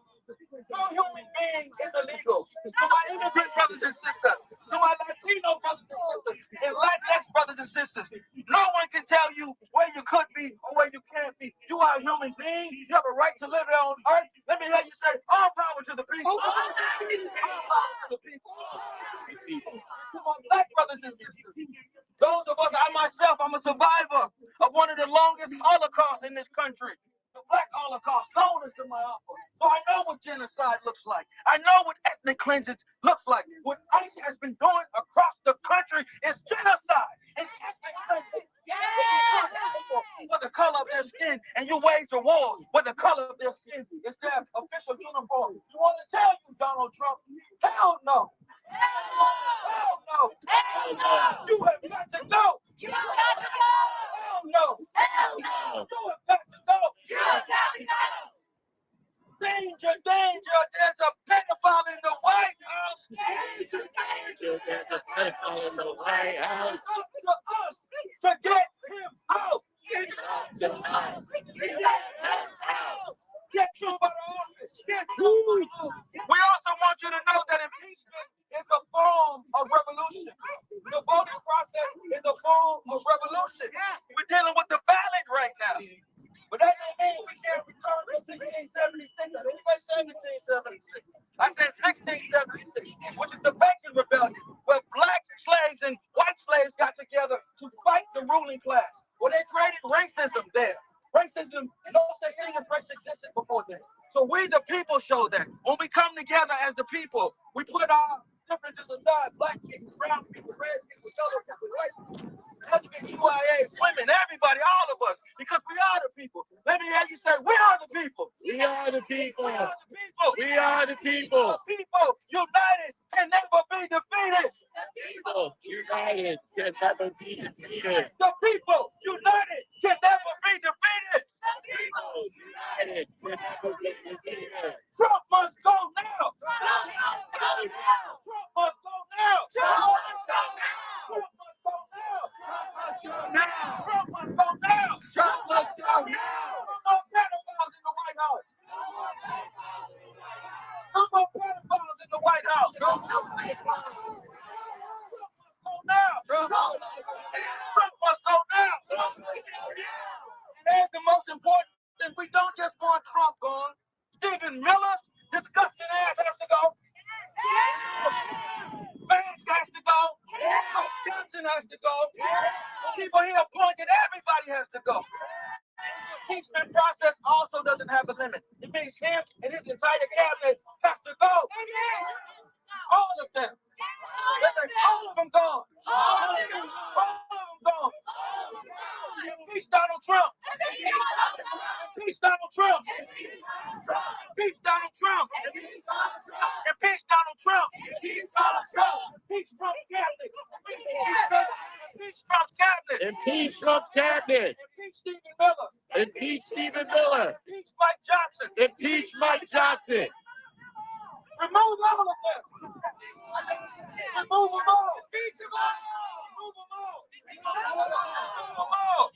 human being is illegal. To my immigrant brothers and sisters, to my Latino brothers and sisters, and Latinx brothers and sisters, no one can tell you where you could be or where you can't be. You are a human being. You have a right to live on earth. Let me hear you say, all power to the people. All power to the people. To my black brothers and sisters, those of us, I myself, I'm a survivor of one of the longest holocausts in this country. The Black Holocaust, known as the Mar-A-Lago. So I know what genocide looks like. I know what ethnic cleansing looks like. What ICE has been doing across the country is genocide and ethnic cleansing. For the color of their skin, and you wage a war with the color of their skin. It's their official uniform. You want to tell you, Donald Trump? Hell no. Hell no. Hell no. You have got to go. You got to go. Hell no. Hell no. You have got to go. You got to go. Danger, danger, there's a pedophile in the White House. Danger, danger, There's a pedophile in the White House. It's up to us to get him out. it's up to us. You got him out. Get Trump out of office. Get Trump out of office. We also want you to know that impeachment is a form of revolution. The voting process is a form of revolution. We're dealing with the ballot right now. But that doesn't mean we can't return to 1676. I didn't say 1776. I said 1676, which is the Bacon Rebellion, where black slaves and white slaves got together to fight the ruling class. Well, they created racism there. Racism, no such thing as race existed before then. So we, the people, show that. When we come together as the people, we put our differences aside. Black people, brown people, red people, yellow people, white people, LGBTQIA, women, everybody, all of us, because we are the people. Let me hear you say, we are the people. We are the people. We are the people. We are the people. People united can never be defeated. People united can never be defeated. The people united can never be defeated. People united can never be defeated. Trump must go now. Trump must go now. Trump must go now. Trump must go now. Trump must go now. Trump must go now. Trump must go now. Trump must go now. No more pedophiles in the White House. No more pedophiles in the White House. Trump must go now. Trump must Trump must go now. And that's the most important thing. We don't just want Trump gone. Stephen Miller's disgusting ass has to go. Vance has to go. Johnson has to go. People he appointed, everybody has to go. The impeachment process also doesn't have a limit. It means him and his entire cabinet has to go. All of them. All of them gone. All of them gone. Impeach Donald Trump. Impeach Donald Trump. Impeach Donald Trump. Impeach Donald Trump. Impeach Trump's cabinet. Impeach Trump's cabinet. Impeach Trump's cabinet. Impeach Stephen Miller. Impeach Stephen Miller. Impeach Mike Johnson. Impeach Mike Johnson. Remove all of them. Remove them all. Impeach them all. Remove them all. Remove them all.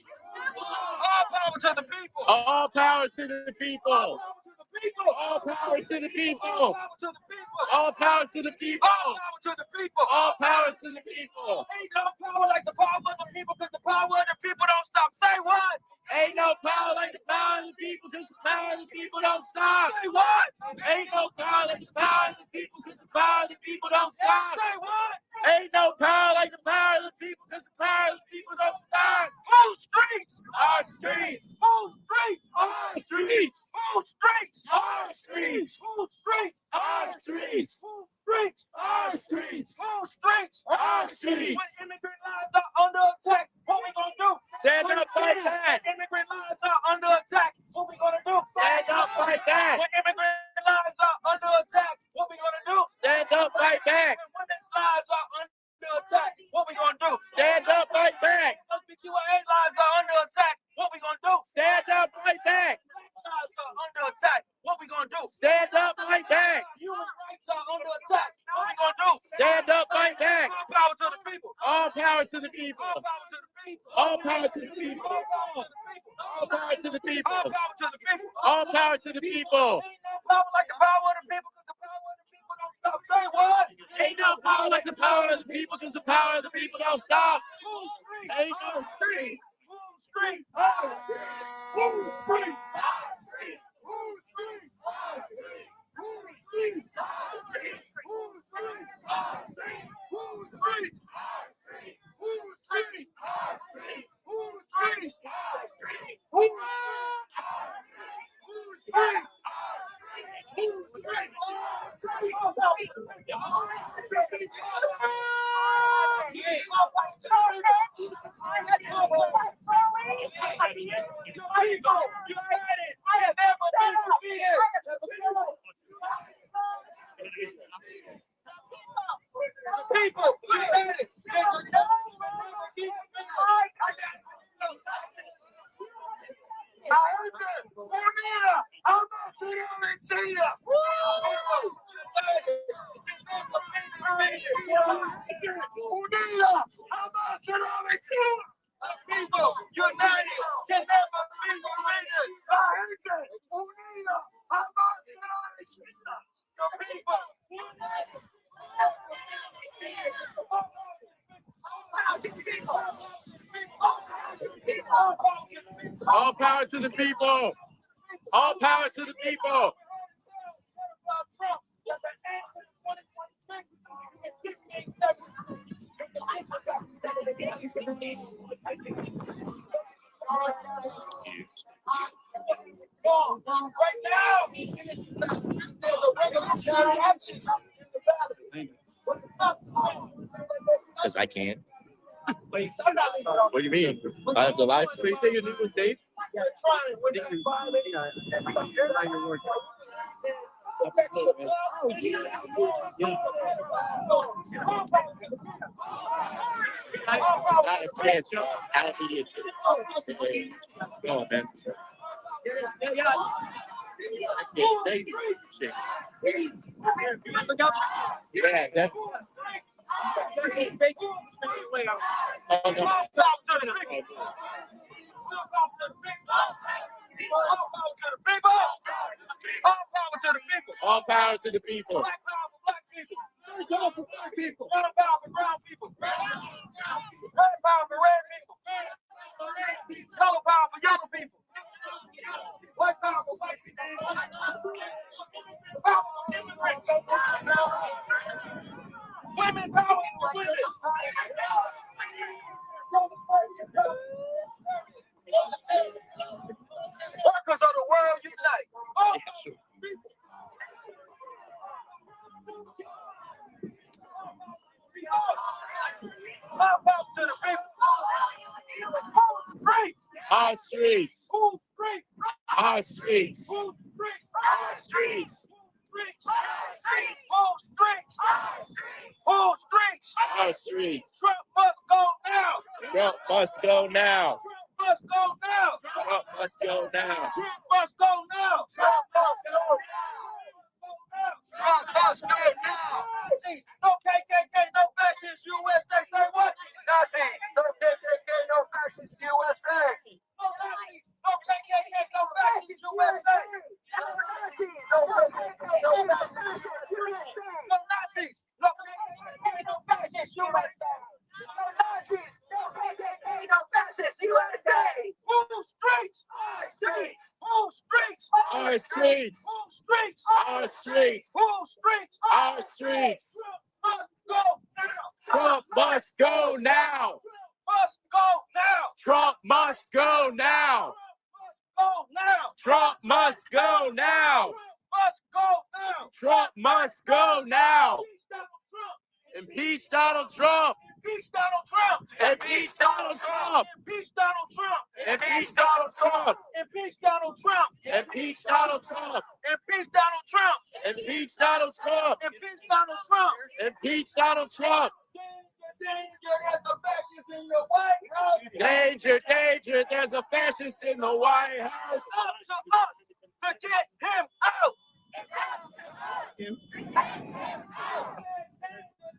All power to the people. All power to the people. All power to the people. All power to the people. All power to the people. All All power to the people. power to the people. All power to the people. Ain't no power like the power of the people, because the power of the people don't stop. Say what? Ain't no power like the power of the people, because the power of the people don't stop. Say what? Ain't no power like the power of the people, because the power of the people don't stop. Say what? Ain't no power like the power of the people, because the power of the people don't stop. Move streets. Our streets. Move streets. Our streets. Move streets. Our streets. Move streets. Our streets. Move streets. Our streets. Move streets. Our streets. When immigrant lives are under attack, what we gonna do? Stand up like that. When immigrant lives are under attack, what we gonna do? Stand up like that. When immigrant lives are under attack, what we gonna do? Stand up like that. When women's lives are under attack, what we gonna do? Stand up like that. LGBTQIA lives are under attack, what we gonna do? Stand up like that. Black lives are under attack, what we gonna do? Stand up like that. Human rights are under attack, what we gonna do? Stand up like that. All power to the people. All power to the people. All power to the people. All power to the people. All power to the people. All power to the people. All power to the people. All power to the people. Ain't no power like the power of the people, because the power of the people don't stop. Say what? Ain't no power like the power of the people, because the power of the people don't stop. Move streets. Ain't no street. Move streets. Our streets. Move streets. Move streets. Move streets. Move streets. Move streets. Move streets. Move streets. Move streets. People united can never be defeated. I hate that. Unida, the people united. All power to the people. All power to the people. Right now, there's a revolutionary action in the valley. Because I can't. What do you mean? I have the live stream. Say your name was Dave? Not a chance. I don't need it. Let's go, man. Yeah, definitely. Oh, no. All power to the people. Black power for black people. Yellow for black people. Brown power for brown people. Red power for red people. Yellow power for yellow people. White power for white people. Power for immigrants. Women power for women. Workers of the world unite. All people. All power to the people. Our streets. Who streets? Our streets. Who streets? Our streets. Who streets? Our streets. Trump must go now. Trump must go now. Trump must go now. Trump must go now. Trump must go now. Trump must go now. Trump must go now. No KKK, no fascist USA. Say what? Nothing. No KKK, no fascist USA. No Nazis. No KKK, no fascist USA. No Nazis. No KKK, no fascist USA. No Nazis. No KKK, no fascist USA. No Nazis. No KKK, no fascist USA. Who streets? Our streets. Who streets? Our streets. Who streets? Our streets. Who streets? Our streets. Trump must go now. Trump must go now. Trump must go now. Trump must go now. Trump must go now. Impeach Donald Trump. Impeach Donald Trump. Impeach Donald Trump. Impeach Donald Trump. Impeach Donald Trump. Impeach Donald Trump. Impeach Donald Trump. Impeach Donald Trump. Impeach Donald Trump. Impeach Donald Trump. Impeach Donald Trump. Danger, there's a fascist in the White House. Danger, danger, there's a fascist in the White House. It's up to us to get him out. It's up to us to get him out.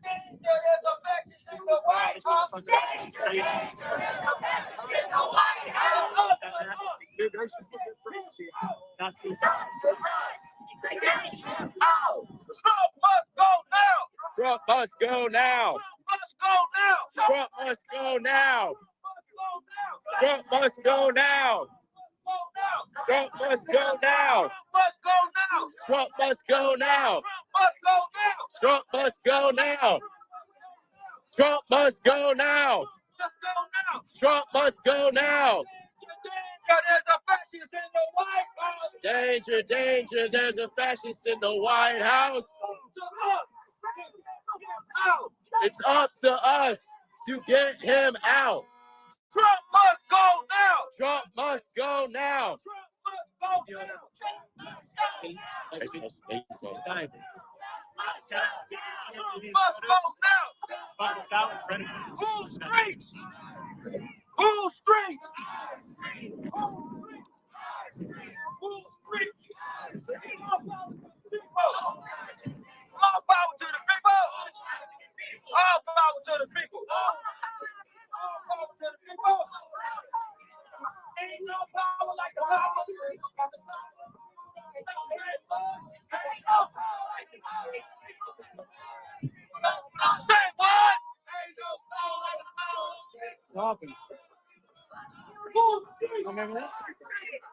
Danger, there's a fascist in the White House. Danger, there's a fascist in the White House. It's up to us to get him out. Trump must go now. Trump must go now. Trump must go now. Trump must go now. Trump must go now. Trump must go now. Trump must go now. Trump must go now. Trump must go now. Just go now. Trump must go now. There's a fascist in the White House. Danger, danger, there's a fascist in the White House. It's up to us to get him out. Trump must go now. Trump must go now. Trump must go now. Trump must go now. Who streets? Who streets? All power to the people. All power to the people. All power to the people. Ain't no power like the power. Say what? Ain't no power like the power.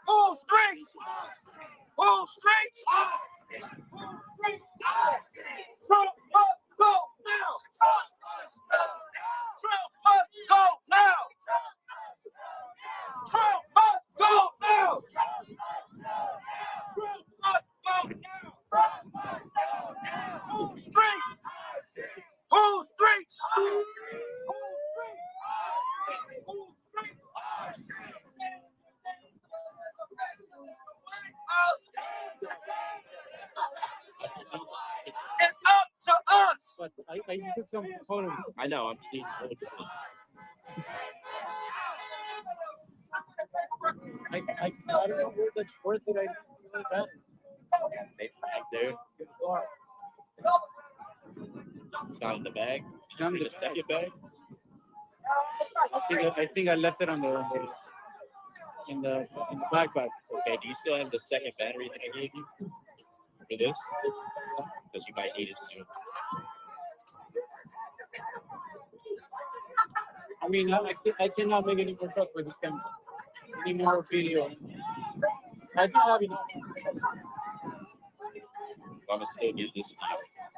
Who streets? Who streets? Who streets? Trump must go now. Trump must go now. Trump must go now. Trump must go now. Who streets? Who streets? Who streets? I took some photos. I know. I'm seeing. I don't know where did I do that? Maybe back there. It's not in the bag. Down In the second bag. I think I left it on in the backpack. Okay. Do you still have the second battery that I gave you for this? Because you might need it soon. I mean, I cannot make any more truck with this camera. Any more video. I don't have enough. I'm gonna still give this to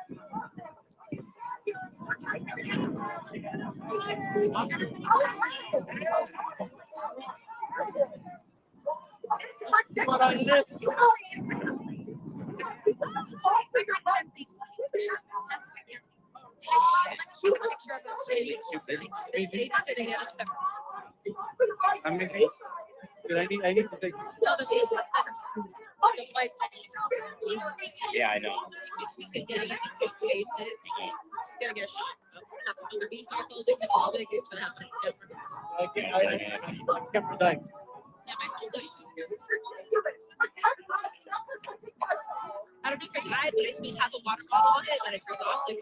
you. But I live. I mean, I need to take. Yeah, I know. She's gonna get a shot. That's gonna be here closing the ball, but it's gonna happen. I can't die. Yeah, my phone dies. I don't know if it died, but I still have a water bottle on it that I turned off. So if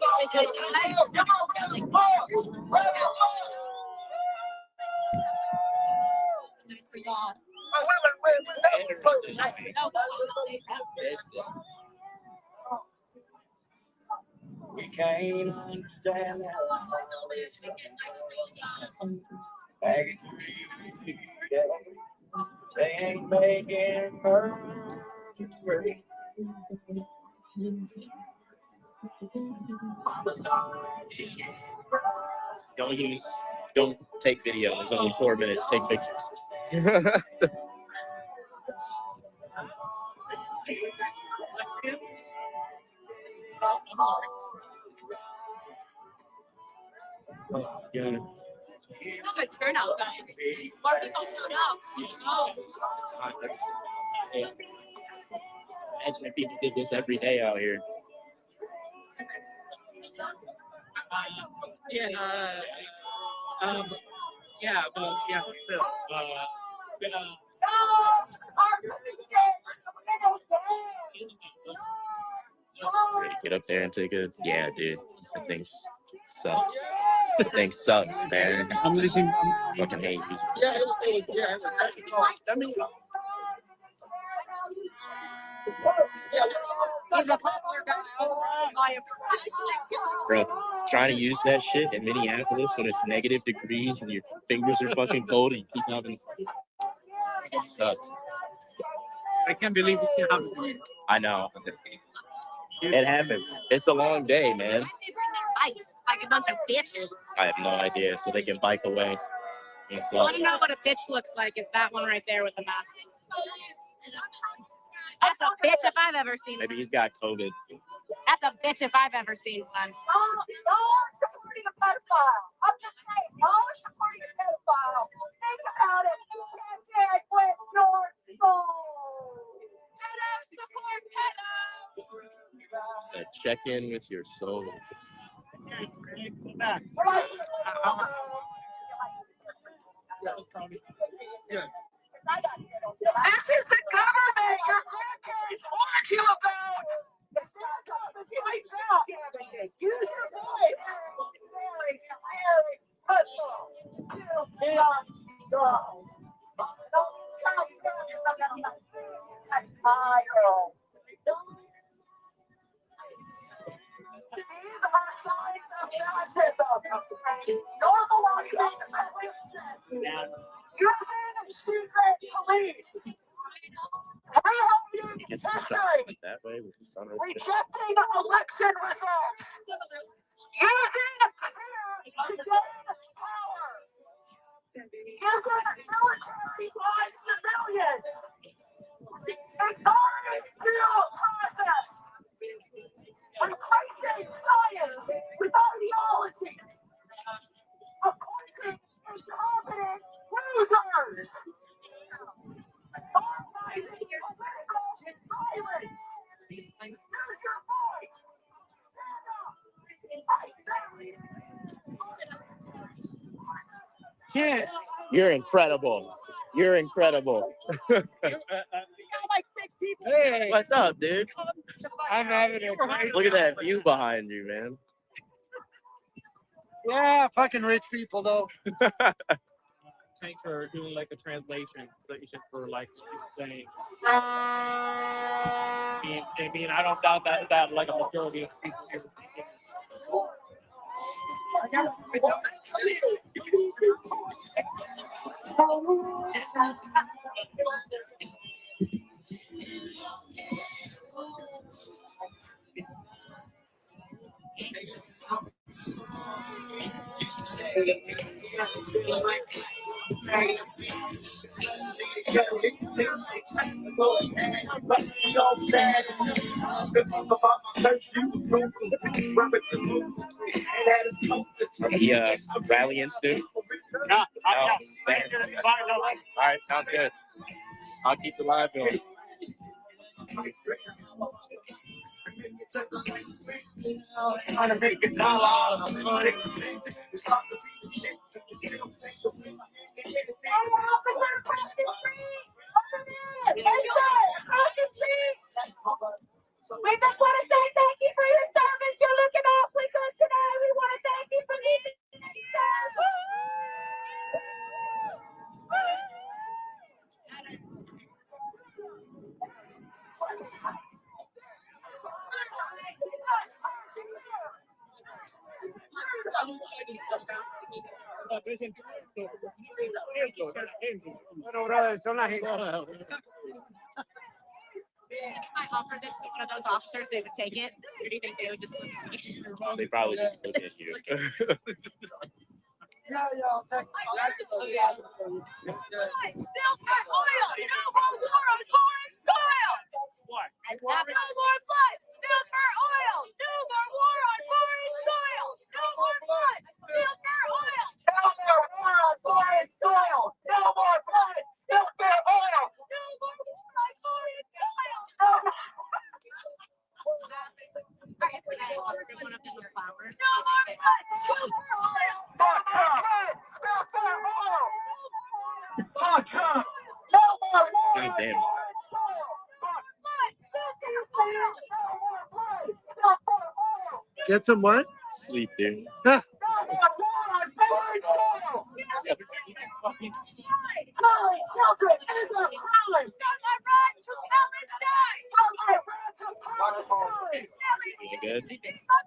it died, We can't understand that. They ain't making perfect. Don't take video. It's only 4 minutes. Take pictures. Yeah. It's a good turnout, guys. More people showed up. Imagine if people did this every day out here. Ready to get up there and take a dude. The thing sucks. The thing sucks, man. I'm listening. Fucking hate you. I mean, He's a popular guy. Bro, trying to use that shit in Minneapolis when it's negative degrees and your fingers are fucking cold and you keep having it sucks. I can't believe it can happen. I know. It happens. It's a long day, man. They bring their bikes like a bunch of bitches. I have no idea. So they can bike away. You want to know what a bitch looks like? It's that one right there with the mask. That's a bitch if I've ever seen Maybe one. he's got COVID. That's a bitch if I've ever seen one. Y'all supporting a pedophile. I'm just saying, y'all are supporting a pedophile. Think about it. Check it with your soul. Pedos support pedos. So check in with your soul. yeah. This is the government your grandparents warned you about. Use your voice. Very personal. These are signs of fascism. Normalizing using secret police. He gets the shots like that way with his son. Rejecting election results. Using fear to gain power. Using military by civilians. Ignoring due process. Replacing science with ideology. Appointing incompetent losers. Normalizing political violence. Use your voice. Stand up. Fight back. Kid. You're incredible. You're incredible. Got like 6 people. Hey. What's up, dude? I'm having a great Look at that view behind you, man. Yeah, fucking rich people though. Thanks for doing like a translation for like saying. I mean, I don't doubt that like a majority of people here. Yeah, rallying soon. Yeah, Oh, yeah. All right, sounds good. I'll keep the live going. Trying to make a dollar out of money. We just want to say thank you for your service. You're looking awfully good today. We want to thank you for leaving. I offered this to one of those officers, they would take it. Or do you think they would just look at me? They probably just look at you. I'll text. Still for oil. No more war on foreign soil. What? No more blood. Still for oil. No more war on foreign soil. No more blood. Still for oil. No more war on foreign soil. No more blood. Still for oil. No more war on foreign soil. No more. No more blood. Still for oil. Fuck oil. Still for oil. Fuck off. No more war God on damn. foreign soil. Blood. Still for oil. No more blood. Still for oil. Get some what? Sleep, dude. No more war on foreign soil. Calling children is a crime. Shall I run to Palestine? Shall I run to Palestine? You good? A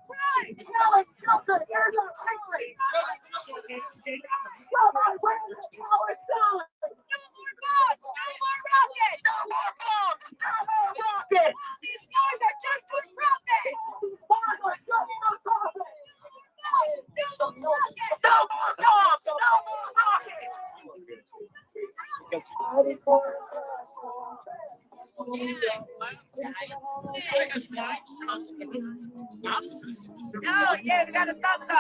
crime. Killing children is a crime. Shall I run to Palestine? No more bombs. No more rockets. No more bombs. No more rockets. These guys are just for profit. Wars are just for profit. No more rockets. No more bombs. No more rockets. Oh, yeah, we got a thumbs up.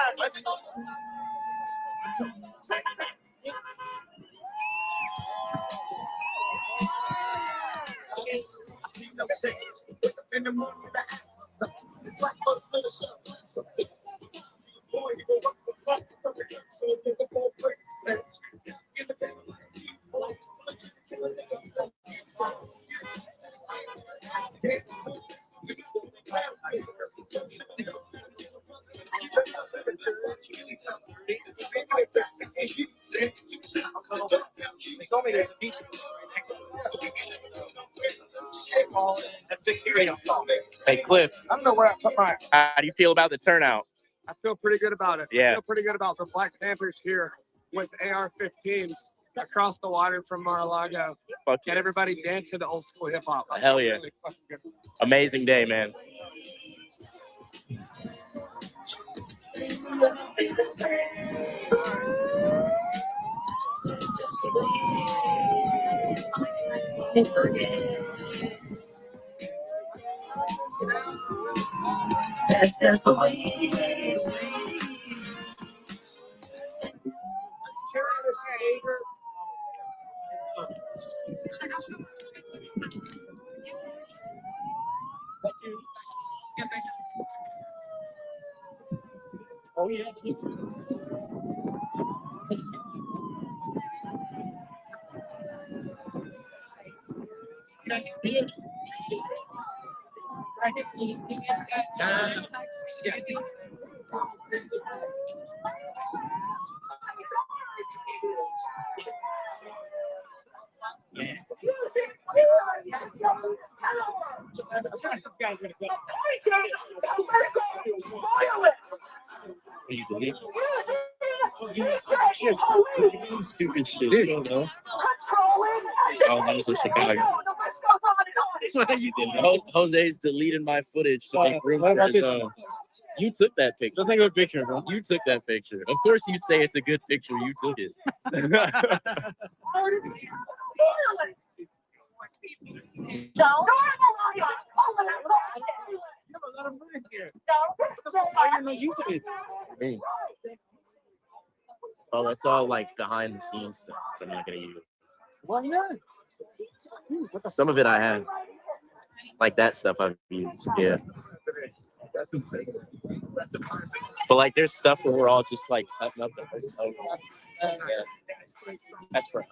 Hey, Cliff, I don't know where I put my. how do you feel about the turnout? I feel pretty good about it. Yeah. I feel pretty good about the Black Panthers here with AR-15s across the water from Mar-A-Lago. Fuck Get yeah. everybody dance to the old school hip hop. Hell yeah. Really fucking good. Amazing day, man. That's just the way it is. Let's carry this anger. Oh yeah. Stupid shit. You don't know. Jose's deleted my footage to make room for his own. You took that picture. That's not a good picture, bro. You took that picture. Of course you say it's a good picture. You took it. Oh, that's all like behind the scenes stuff. I'm not gonna use. Why not? Some of it I have. Like that stuff I've used. Yeah. But like there's stuff where we're all just like cutting up the yeah. That's for us.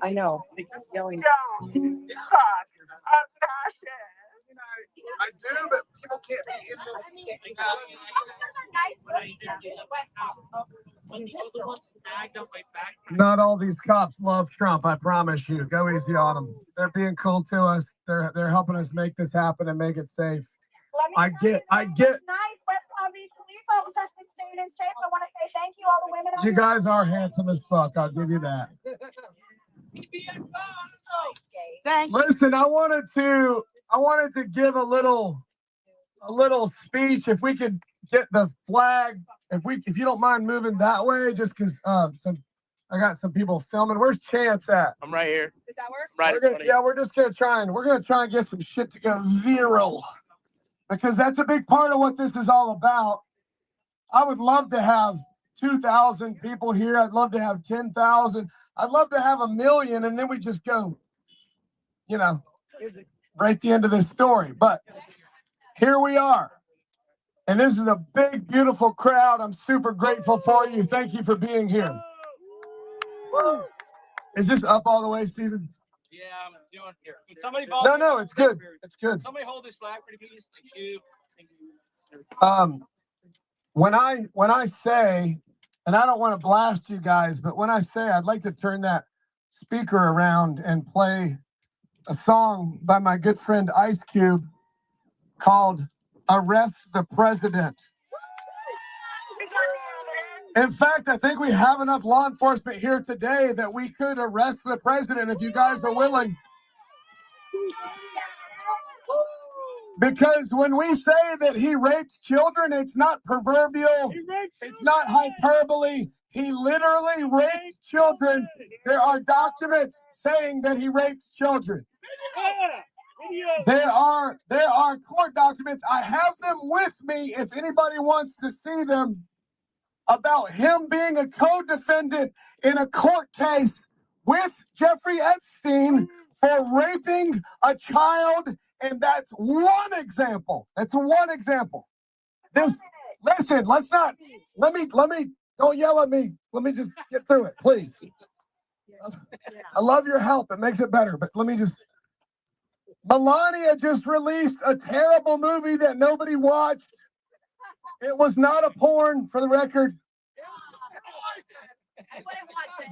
I know. Yelling. I do, but people can't be in this. Not all these cops love Trump, I promise you. Go easy on them. They're being cool to us. They're helping us make this happen and make it safe. I get. Nice West Palm Beach police officers been staying in shape. I want to say thank you, all the women. You guys are handsome as fuck. I'll give you that. Listen, I wanted to give a little speech. If we could get the flag, if you don't mind moving that way, just because I got some people filming. Where's Chance at? I'm right here. Does that work? Right in front of you. Yeah, we're gonna try and get some shit to go viral, because that's a big part of what this is all about. I would love to have 2,000 people here. I'd love to have 10,000. I'd love to have 1 million, and then we just go, right at the end of this story. But here we are. And this is a big, beautiful crowd. I'm super grateful for you. Thank you for being here. Is this up all the way, Steven? Yeah, I'm doing here. No, it's good. It's good. Somebody hold this flag for me, please. Thank you. When I say, and I don't want to blast you guys, but when I say I'd like to turn that speaker around and play a song by my good friend Ice Cube called Arrest the President. In fact, I think we have enough law enforcement here today that we could arrest the president if you guys are willing. Because when we say that he raped children, it's not proverbial, it's not hyperbole. He literally raped children. There are documents saying that he raped children. There are court documents. I have them with me if anybody wants to see them, about him being a co-defendant in a court case with Jeffrey Epstein for raping a child. And that's one example. That's one example. Listen, let me, don't yell at me. Let me just get through it, please. I love your help. It makes it better, but Melania just released a terrible movie that nobody watched. It was not a porn, for the record.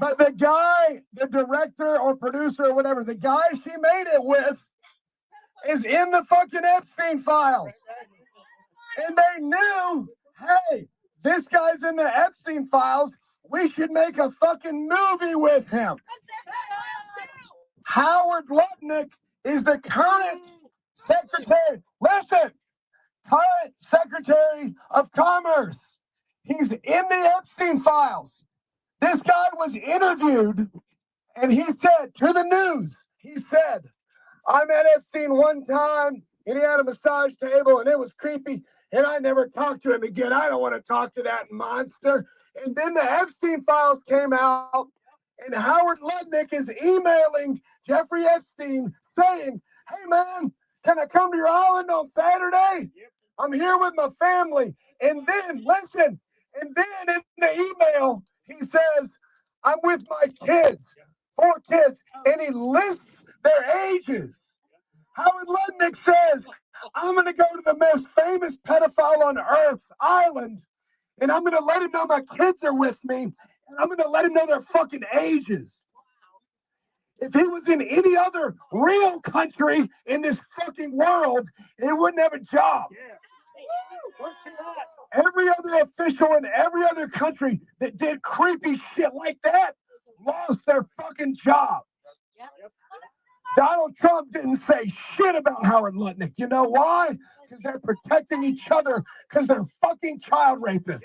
But the guy, the director or producer or whatever, the guy she made it with is in the fucking Epstein files. And they knew, hey, this guy's in the Epstein files. We should make a fucking movie with him. Howard Lutnick is the current secretary. Listen, current Secretary of Commerce. He's in the Epstein files. This guy was interviewed, and he said to the news, he said, I met Epstein one time. and he had a massage table, and it was creepy, and I never talked to him again. I don't want to talk to that monster. And then the Epstein files came out, and Howard Lutnick is emailing Jeffrey Epstein saying, hey, man, can I come to your island on Saturday? I'm here with my family. And then, listen, and then in the email, he says, I'm with my kids, 4 kids, and he lists their ages. Howard Lutnick says, I'm going to go to the most famous pedophile on Earth's island, and I'm going to let him know my kids are with me, and I'm going to let him know their fucking ages. If he was in any other real country in this fucking world, he wouldn't have a job. Every other official in every other country that did creepy shit like that lost their fucking job. Donald Trump didn't say shit about Howard Lutnick. You know why? Because they're protecting each other because they're fucking child rapists.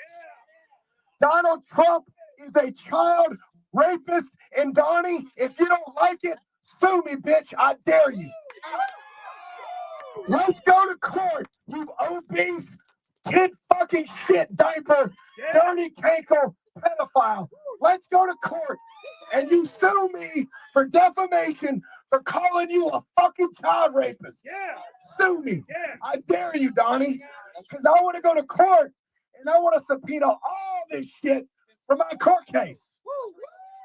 Donald Trump is a child rapist. And Donnie, if you don't like it, sue me, bitch. I dare you. Let's go to court, you obese, kid fucking shit diaper, dirty cankle pedophile. Let's go to court. And you sue me for defamation for calling you a fucking child rapist. Sue me. I dare you, Donnie. Because I want to go to court and I want to subpoena all this shit for my court case.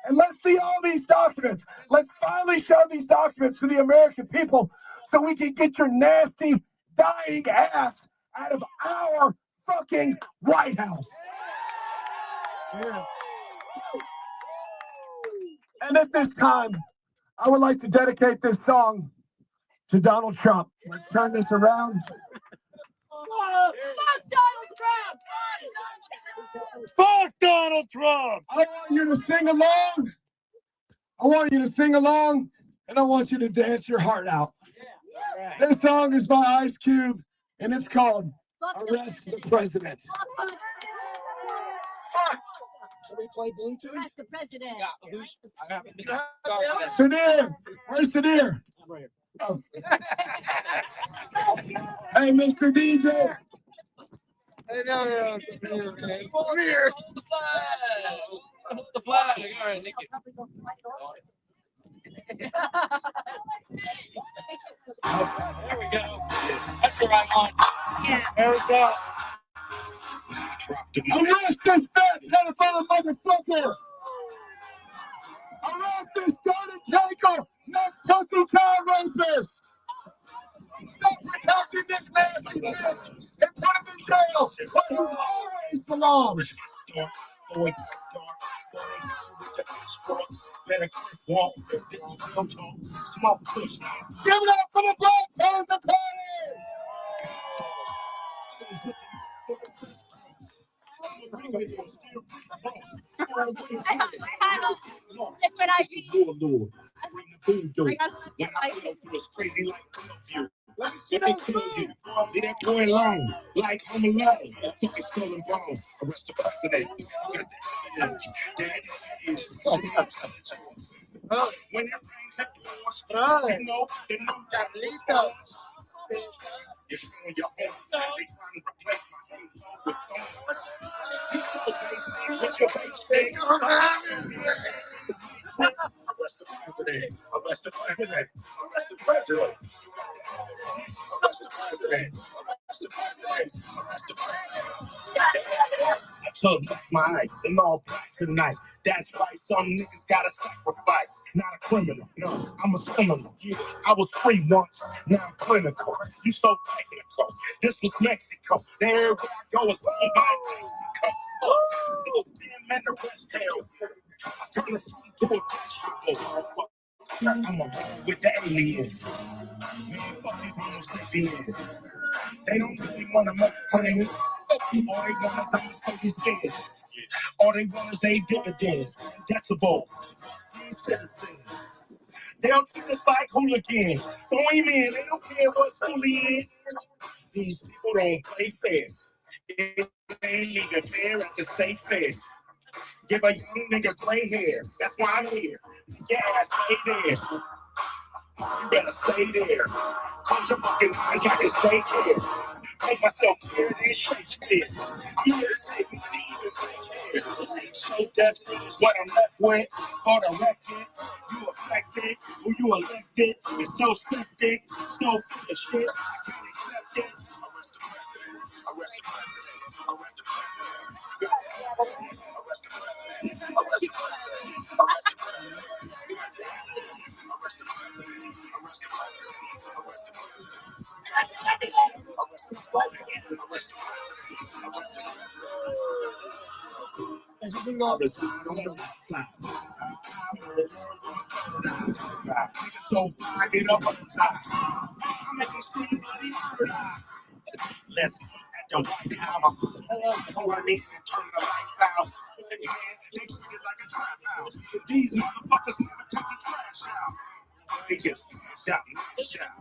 And let's see all these documents. Let's finally show these documents to the American people so we can get your nasty, dying ass out of our fucking White House. And at this time, I would like to dedicate this song to Donald Trump. Let's turn this around. Fuck Donald Trump! Fuck Donald Trump! I want you to sing along. I want you to sing along, and I want you to dance your heart out. This song is by Ice Cube, and it's called Arrest the President. Should we play Bluetooth? Arrest the president. Sadir, where's Sadir? Oh. Hey, Mr. DJ. Hey, no, come here. Hold the flag. Hold the flag. All right, Nick. There we go. That's the right one. Yeah. There we go. Arrest this fat pedophile motherfucker! Arrest this dirty cankle, not pussy child rapist! Stop protecting this nasty bitch and put him in jail where he always belongs! Better walk. This is real talk. Smoke push. Give it up for the Black Panther Party! It's when I Lord, bring the food door. When I go through this crazy like curfew. If they kill you, they're going long, like Home Alone. Fucking skull and bone. Arrest the president. You got the evidence. That is. When it rains, it pours. You know, the new Carlitos. It's on your own. They trying to replace my hate with thorns. You so basic. What's your basic? Arrest the president. Arrest the president. Arrest the president. Arrest the president. Arrest the president. Arrest the president. I took my eyes and all black tonight. That's right, some niggas gotta sacrifice. Not a criminal, no, I'm a criminal. Yeah, I was free once, now I'm clinical. You so technical. This was Mexico. There where I go is owned by Mexico. Little damn in the West Hill. I turn the food to a vegetable. I'm a with the alien. Man, fuck these homeless lesbians. They don't really want to make friends. All they want is some fucking skin. All they want is they dividends, decibels, these citizens. They don't treat us like hooligans. Throw him in, they don't care what's hooligan. These people don't play fair. It ain't even fair at the state fair. Give a young nigga gray hair. That's why I'm here. Yeah, stay there. You better stay there. Close your fucking eyes like it's stay here. Make myself clear than Shakespeare. I'm here to take money, even fake hair. So desperate is what I'm left with. For the record, you affected, who you elected. It's so septic, so full of shit. I can't accept it. Arrest the president. Arrest the president. Arrest the president. Arrest the president. Arrest the president. Arrest the president. Arrest the president. Arrest the president. So fine, get up on the top. I'm making scream bloody murder. Let's meet at the White House. Running and turn the lights out. Man, they treat it like a trap house. These motherfuckers never touch a trash out. They just shout, shout.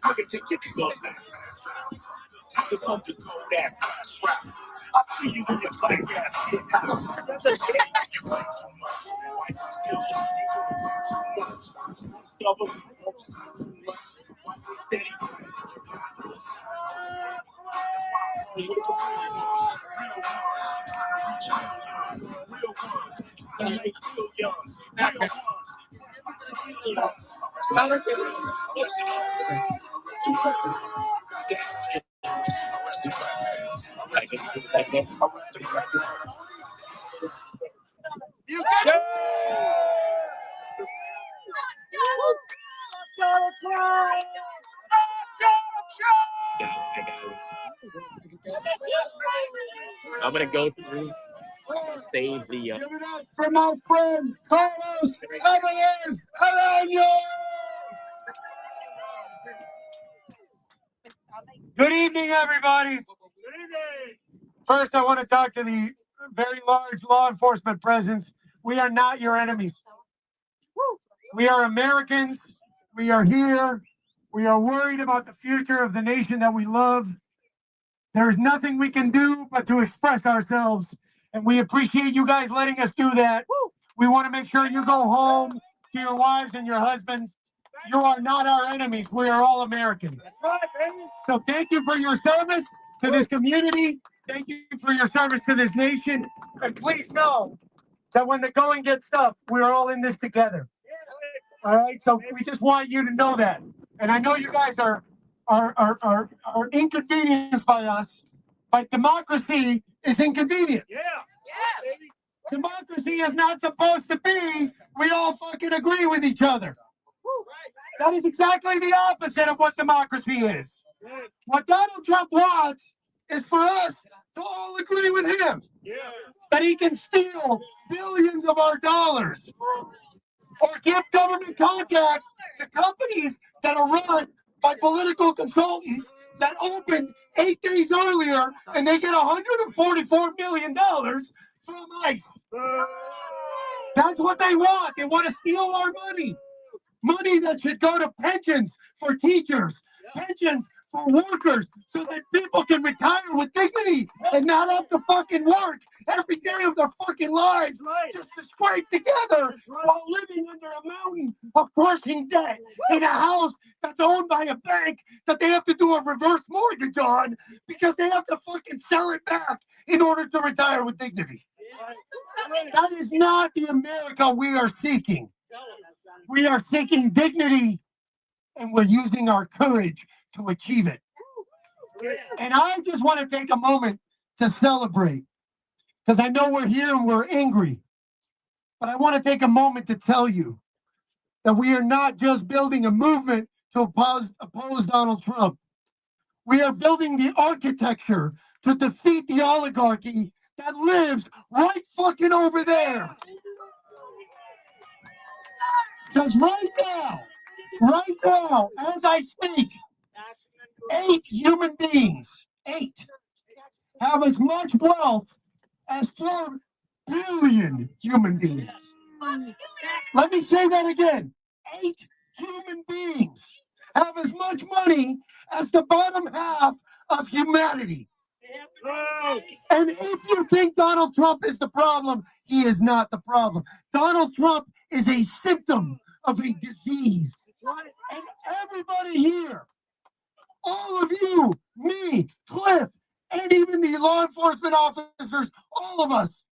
I can take your drugs and pass out. I just love to go that fast route. I see you in your black ass get out. You play too much. Why you still doing way too much? Stubborn, won't stop too much. Why you steady? You got it! Donald Trump! I'm gonna go through and save the. Give it up for my friend Carlos Alvarez. Good evening, everybody. Good evening. First, I want to talk to the very large law enforcement presence. We are not your enemies. We are Americans. We are here. We are worried about the future of the nation that we love. There's nothing we can do but to express ourselves, and we appreciate you guys letting us do that. We want to make sure you go home to your wives and your husbands. You are not our enemies. We are all Americans. So thank you for your service to this community. Thank you for your service to this nation. And please know that when the going gets tough, we're all in this together. All right, so we just want you to know that. And I know you guys are inconvenienced by us, but democracy is inconvenient. Yeah. Democracy is not supposed to be we all fucking agree with each other. That is exactly the opposite of what democracy is. What Donald Trump wants is for us to all agree with him. That he can steal billions of our dollars or give government contracts to companies that are run by political consultants that opened 8 days earlier and they get $144 million from ICE. That's what they want. They want to steal our money. Money that should go to pensions for teachers, pensions for workers, so that people can retire with dignity and not have to fucking work every day of their fucking lives just to scrape together while living under a mountain of crushing debt in a house that's owned by a bank that they have to do a reverse mortgage on because they have to fucking sell it back in order to retire with dignity. That is not the America we are seeking. We are seeking dignity, and we're using our courage to achieve it. And I just want to take a moment to celebrate, because I know we're here and we're angry, but I want to take a moment to tell you that we are not just building a movement to oppose Donald Trump. We are building the architecture to defeat the oligarchy that lives right fucking over there. Because right now, as I speak, 8 human beings, 8, have as much wealth as 4 billion human beings. Let me say that again. 8 human beings have as much money as the bottom half of humanity. And if you think Donald Trump is the problem, he is not the problem. Donald Trump is a symptom of a disease. And everybody here, all of you, me, Cliff, and even the law enforcement officers, all of us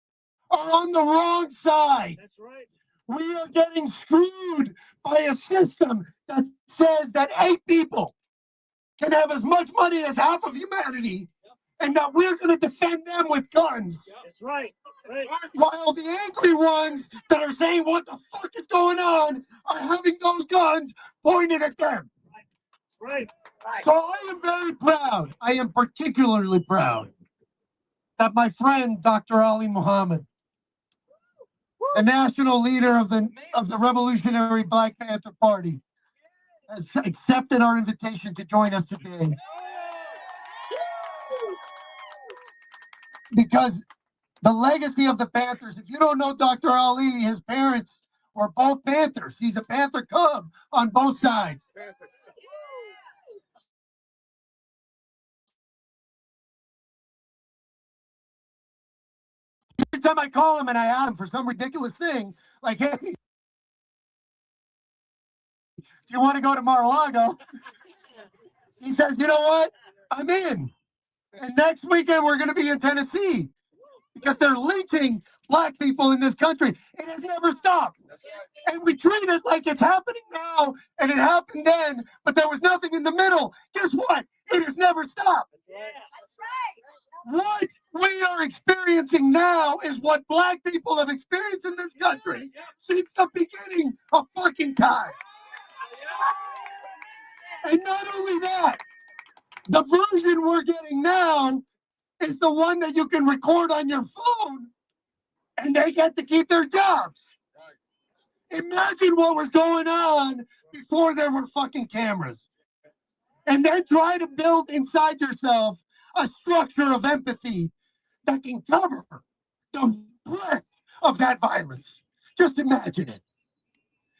are on the wrong side. That's right. We are getting screwed by a system that says that 8 people can have as much money as half of humanity, and that we're going to defend them with guns. That's right. That's right. While the angry ones that are saying what the fuck is going on are having those guns pointed at them. That's right. So I am very proud. I am particularly proud that my friend Dr. Ali Muhammad, the national leader of the Revolutionary Black Panther Party, has accepted our invitation to join us today. Because the legacy of the Panthers, if you don't know Dr. Ali, his parents were both Panthers. He's a Panther Cub on both sides. Every time I call him and I ask him for some ridiculous thing, like, hey, do you want to go to Mar-A-Lago? He says, you know what? I'm in. And next weekend we're going to be in Tennessee because they're lynching black people in this country. It has never stopped. And we treat it like it's happening now and it happened then, but there was nothing in the middle. Guess what? It has never stopped. What we are experiencing now is what black people have experienced in this country since the beginning of fucking time. And not only that, the version we're getting now is the one that you can record on your phone and they get to keep their jobs. Imagine what was going on before there were fucking cameras. And then try to build inside yourself a structure of empathy that can cover the breadth of that violence. Just imagine it.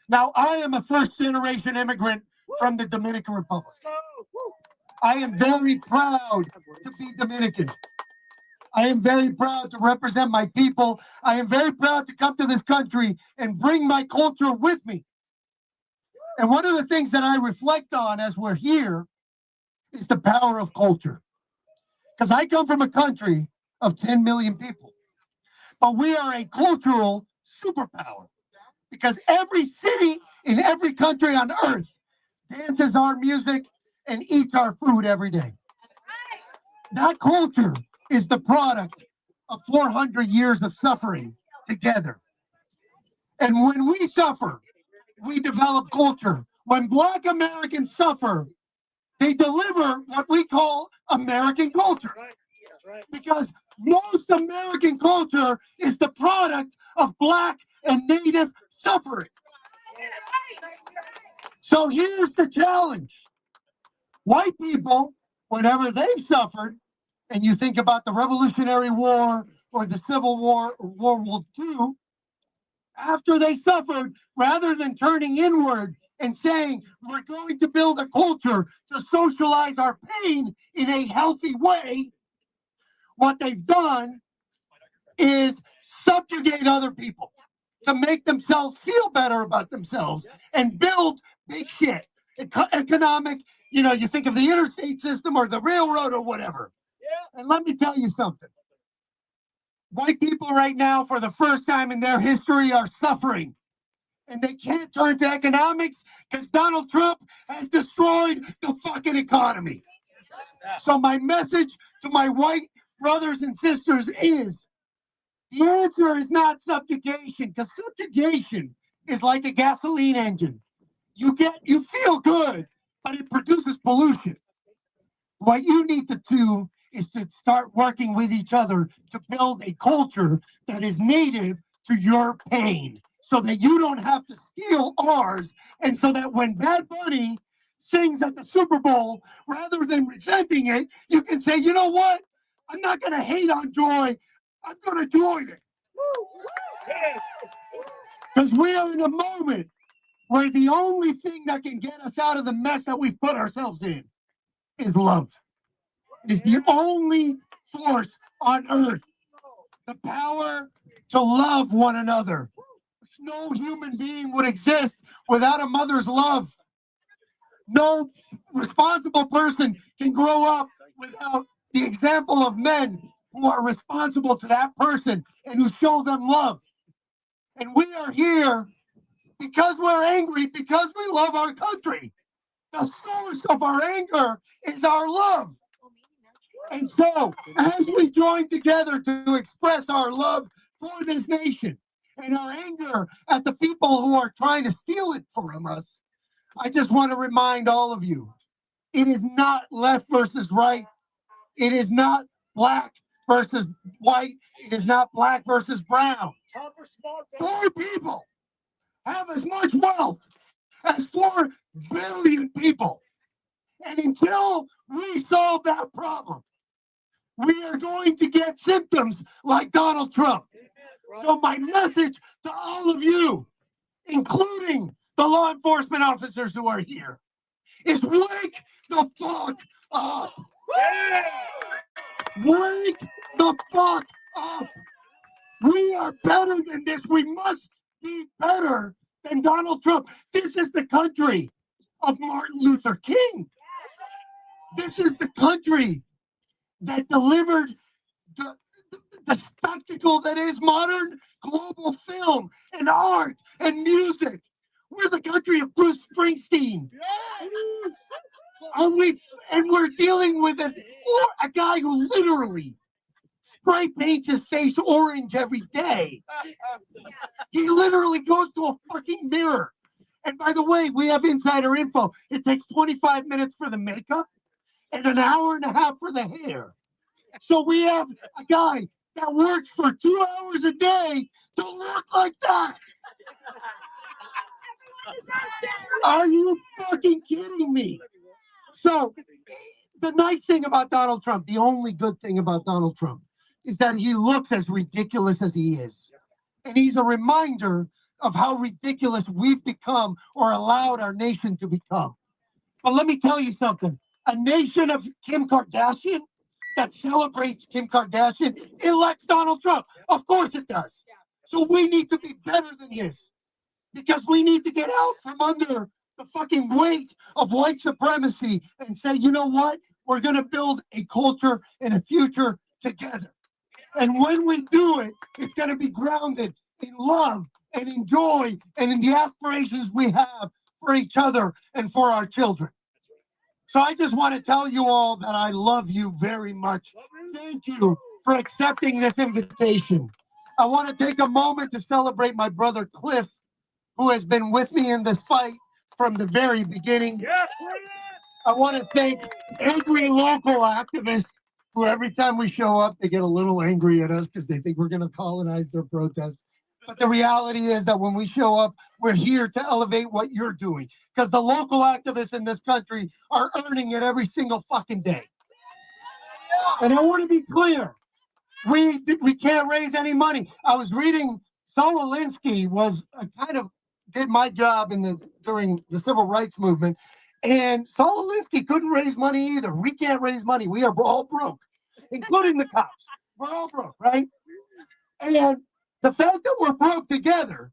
Now, I am a first-generation immigrant from the Dominican Republic. I am very proud to be Dominican. I am very proud to represent my people. I am very proud to come to this country and bring my culture with me. And one of the things that I reflect on as we're here is the power of culture. Because I come from a country of 10 million people. But we are a cultural superpower. Because every city in every country on earth dances our music and eats our food every day. That culture is the product of 400 years of suffering together. And when we suffer, we develop culture. When Black Americans suffer, they deliver what we call American culture. Because most American culture is the product of Black and Native suffering. So here's the challenge. White people, whenever they've suffered, and you think about the Revolutionary War or the Civil War or World War II, after they suffered, rather than turning inward and saying, we're going to build a culture to socialize our pain in a healthy way, what they've done is subjugate other people to make themselves feel better about themselves and build big shit. Economic, you think of the interstate system or the railroad or whatever. And let me tell you something. White people right now, for the first time in their history, are suffering. And they can't turn to economics because Donald Trump has destroyed the fucking economy. So my message to my white brothers and sisters is, the answer is not subjugation, because subjugation is like a gasoline engine. You feel good, but it produces pollution. What you need to do is to start working with each other to build a culture that is native to your pain, so that you don't have to steal ours, and so that when Bad Bunny sings at the Super Bowl, rather than resenting it, you can say, you know what? I'm not going to hate on joy. I'm going to join it. Because we are in a moment where the only thing that can get us out of the mess that we've put ourselves in is love. It is the only force on earth. The power to love one another. No human being would exist without a mother's love. No responsible person can grow up without the example of men who are responsible to that person and who show them love. And we are here because we're angry, because we love our country. The source of our anger is our love. And so, as we join together to express our love for this nation and our anger at the people who are trying to steal it from us, I just want to remind all of you, it is not left versus right. It is not black versus white. It is not black versus brown. 4 people have as much wealth as 4 billion people. And until we solve that problem, we are going to get symptoms like Donald Trump. So my message to all of you, including the law enforcement officers who are here, is wake the fuck up. Wake the fuck up. We are better than this. We must be better than Donald Trump. This is the country of Martin Luther King. This is the country that delivered the spectacle that is modern global film and art and music. We're the country of Bruce Springsteen. And we're dealing with a guy who literally spray paints his face orange every day. He literally goes to a fucking mirror. And by the way, we have insider info. It takes 25 minutes for the makeup and an hour and a half for the hair. So we have a guy that works for 2 hours a day to look like that. Are you fucking kidding me? So the nice thing about Donald Trump, the only good thing about Donald Trump, is that he looks as ridiculous as he is. And he's a reminder of how ridiculous we've become or allowed our nation to become. But let me tell you something. A nation of Kim Kardashian that celebrates Kim Kardashian elects Donald Trump. Of course it does. So we need to be better than this. Because we need to get out from under the fucking weight of white supremacy and say, you know what? We're going to build a culture and a future together. And when we do it, it's going to be grounded in love and in joy and in the aspirations we have for each other and for our children. So I just want to tell you all that I love you very much. Thank you for accepting this invitation. I want to take a moment to celebrate my brother Cliff, who has been with me in this fight from the very beginning. I want to thank every local activist who every time we show up, they get a little angry at us because they think we're going to colonize their protests. But the reality is that when we show up, we're here to elevate what you're doing. Because the local activists in this country are earning it every single fucking day. And I want to be clear. We can't raise any money. I was reading, Saul Alinsky did my job during the civil rights movement. And Saul Alinsky couldn't raise money either. We can't raise money. We are all broke, including the cops. We're all broke, right? And the fact that we're broke together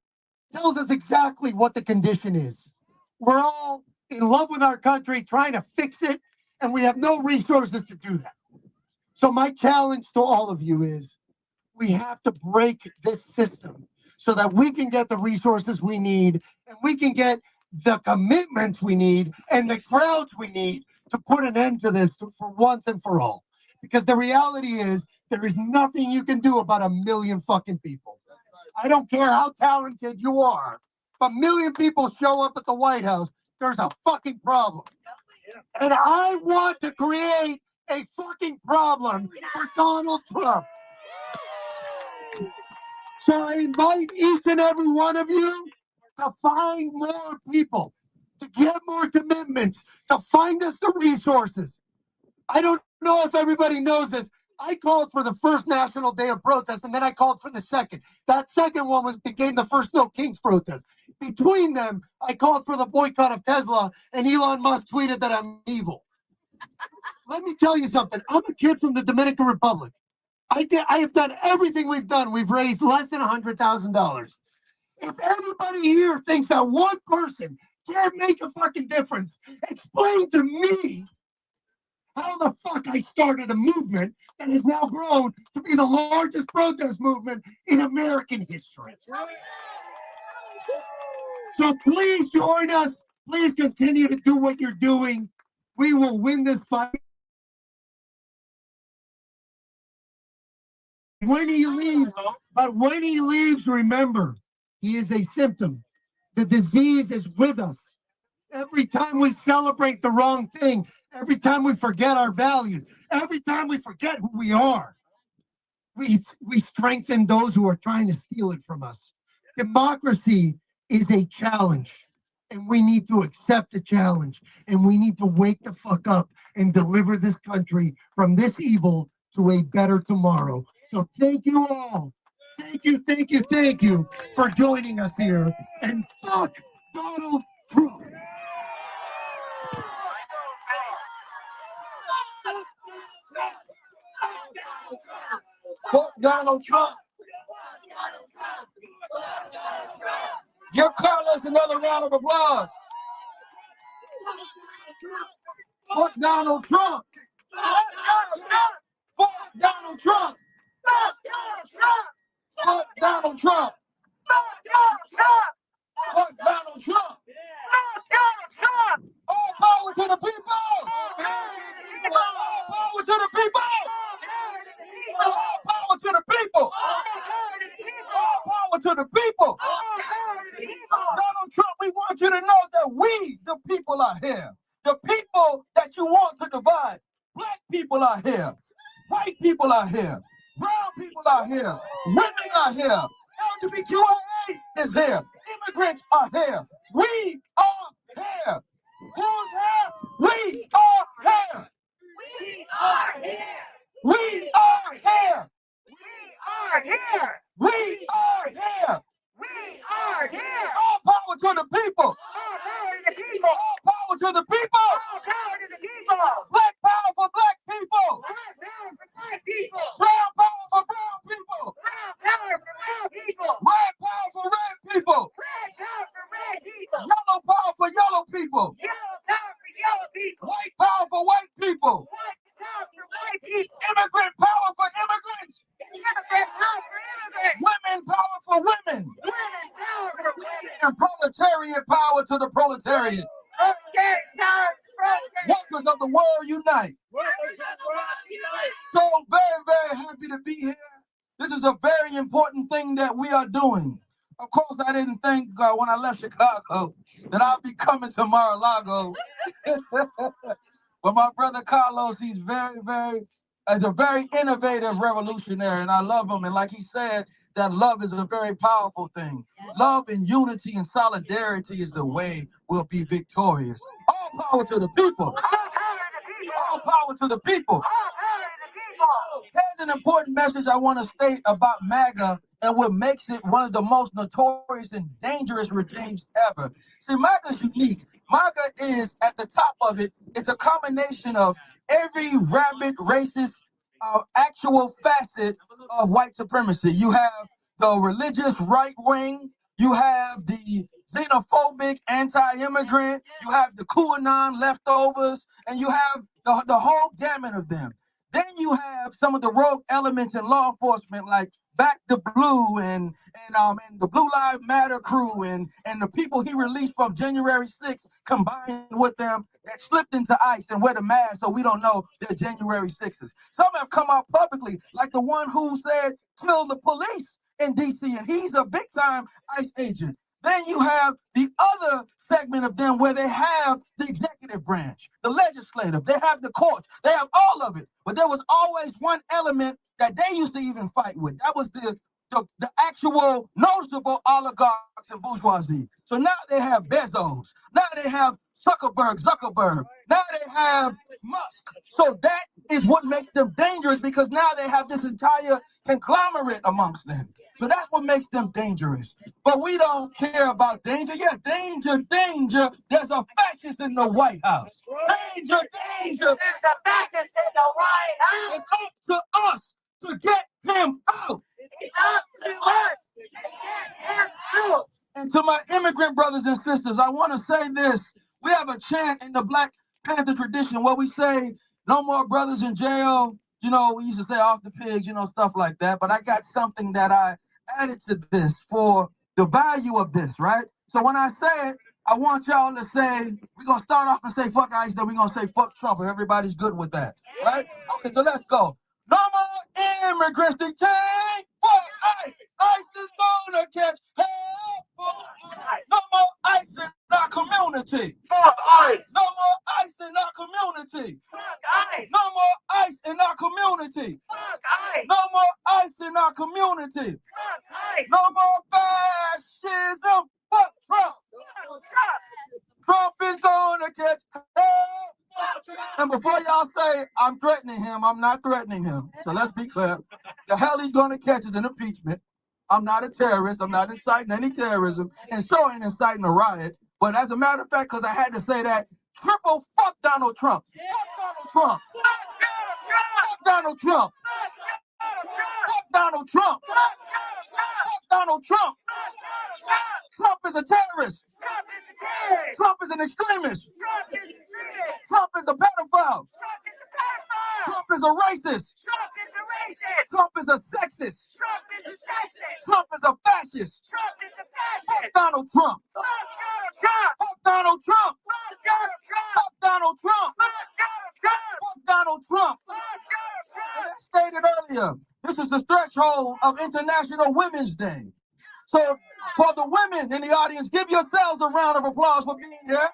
tells us exactly what the condition is. We're all in love with our country, trying to fix it, and we have no resources to do that. So my challenge to all of you is we have to break this system so that we can get the resources we need and we can get the commitments we need and the crowds we need to put an end to this for once and for all. Because the reality is there is nothing you can do about 1 million fucking people. I don't care how talented you are. If 1 million people show up at the White House, there's a fucking problem. And I want to create a fucking problem for Donald Trump. So I invite each and every one of you to find more people, to get more commitments, to find us the resources. I don't know if everybody knows this. I called for the first National Day of Protest, and then I called for the second. That second one became the first No Kings protest. Between them, I called for the boycott of Tesla, and Elon Musk tweeted that I'm evil. Let me tell you something. I'm a kid from the Dominican Republic. I have done everything we've done. We've raised less than $100,000. If everybody here thinks that one person can't make a fucking difference. Explain to me how the fuck I started a movement that has now grown to be the largest protest movement in American history. So please join us. Please continue to do what you're doing. We will win this fight. When he leaves, remember, he is a symptom. The disease is with us. Every time we celebrate the wrong thing, every time we forget our values, every time we forget who we are, we strengthen those who are trying to steal it from us. Democracy is a challenge, and we need to accept the challenge, and we need to wake the fuck up and deliver this country from this evil to a better tomorrow. So thank you all. Thank you for joining us here. And fuck Donald Trump. Fuck Donald Trump. Give Carlos another round of applause. Fuck Donald Trump. Fuck Donald Trump. Fuck Donald Trump. Fuck Donald Trump. All power to the people. All power to the people. All power to the people. All power to the people. Donald Trump, we want you to know that we, the people, are here. The people that you want to divide. Black people are here. White people are here. Brown people are here. Women are here. LGBTQIA is here. Immigrants are here. We are here. Who's here? We are here. We are here. We are here. We are here. We are here. We are here. All power to the people. All power to the people. All power to the people. All power to the people. Black power for black people. Black power for black people. Brown power for brown people. Brown power for brown people. Red power for red people. Red power for red people. Yellow power for yellow people. Yellow power for yellow people. White power for white people. White power for white people. Immigrant power for immigrants. Immigrant power for immigrants. Women power for women. Women power for women. And proletariat power to the proletariat. Proletariat power to the proletariat. Workers of the world unite. Workers of the world unite. So very, very happy to be here. This is a very important thing that we are doing. Of course, I didn't think when I left Chicago that I'll be coming to Mar-A-Lago. But my brother Carlos, he's a very innovative revolutionary, and I love him. And like he said, that love is a very powerful thing. Love and unity and solidarity is the way we'll be victorious. All power to the people. All power to the people. Here's an important message I want to state about MAGA and what makes it one of the most notorious and dangerous regimes ever. See, MAGA is unique. MAGA is, at the top of it, it's a combination of every rabid, racist, actual facet of white supremacy. You have the religious right wing, you have the xenophobic anti-immigrant, you have the QAnon leftovers, and you have the whole gamut of them. Then you have some of the rogue elements in law enforcement, like Back the Blue and the Blue Lives Matter crew and the people he released from January 6th combined with them that slipped into ICE and wear the mask so we don't know they're January 6th. Some have come out publicly, like the one who said kill the police in DC, and he's a big time ICE agent. Then you have the other segment of them where they have the executive branch, the legislative, they have the courts, they have all of it. But there was always one element that they used to even fight with. That was the actual noticeable oligarchs and bourgeoisie. So now they have Bezos. Now they have Zuckerberg. Now they have Musk. So that is what makes them dangerous, because now they have this entire conglomerate amongst them. So that's what makes them dangerous. But we don't care about danger. Yeah, danger. There's a fascist in the White House. Danger. There's a fascist in the White House. It's up to us to get him out. It's up to us to get him out. And And to my immigrant brothers and sisters, I want to say this. We have a chant in the Black Panther tradition where we say, no more brothers in jail. You know, we used to say off the pigs, you know, stuff like that. But I got something that I added to this for the value of this, right? So when I say it, I want y'all to say, we're going to start off and say fuck ICE, then we're going to say fuck Trump, and everybody's good with that, right? Okay, so let's go. No more immigrants detained. Fuck ICE. ICE is going to catch hell. No more ICE in our community. Fuck ICE. No more ICE in our community. Fuck ICE. No more ICE in our community. Fuck ICE. No more ICE in our community. Fuck ICE. No more fascism. Fuck Trump. Trump is going to catch hell. And before y'all say I'm threatening him, I'm not threatening him. So let's be clear. The hell he's going to catch is an impeachment. I'm not a terrorist. I'm not inciting any terrorism. And sure ain't inciting a riot. But as a matter of fact, because I had to say that, triple fuck Donald Trump. Fuck Donald Trump. Fuck Donald Trump. Fuck Donald Trump. Fuck Donald Trump. Trump is a terrorist. Trump is an extremist. Trump is a pedophile. Trump is a racist. Trump is a sexist. Trump is a fascist. Fuck Donald Trump. Fuck Donald Trump. Fuck Donald Trump. Fuck Donald Trump. And as stated earlier, this is the threshold of International Women's Day. So for the women in the audience, give yourselves a round of applause for being here.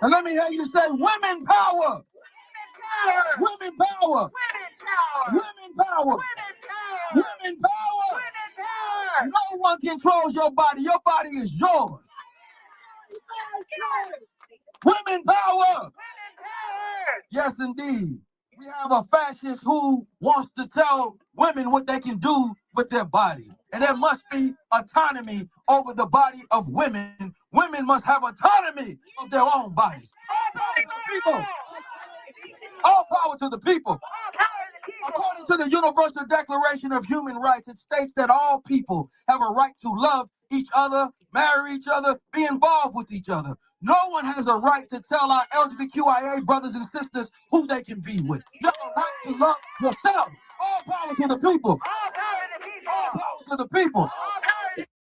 And let me hear you say, women power. Women power. Women power. Women power. No one controls your body. Your body is yours. Women power. Yes, indeed. We have a fascist who wants to tell women what they can do with their body. And there must be autonomy over the body of women. Women must have autonomy of their own bodies. All power to the people. All power to the people. According to the Universal Declaration of Human Rights, it states that all people have a right to love each other, marry each other, be involved with each other. No one has a right to tell our LGBTQIA brothers and sisters who they can be with. You have a right to love yourself. All power to the people. All power to the people.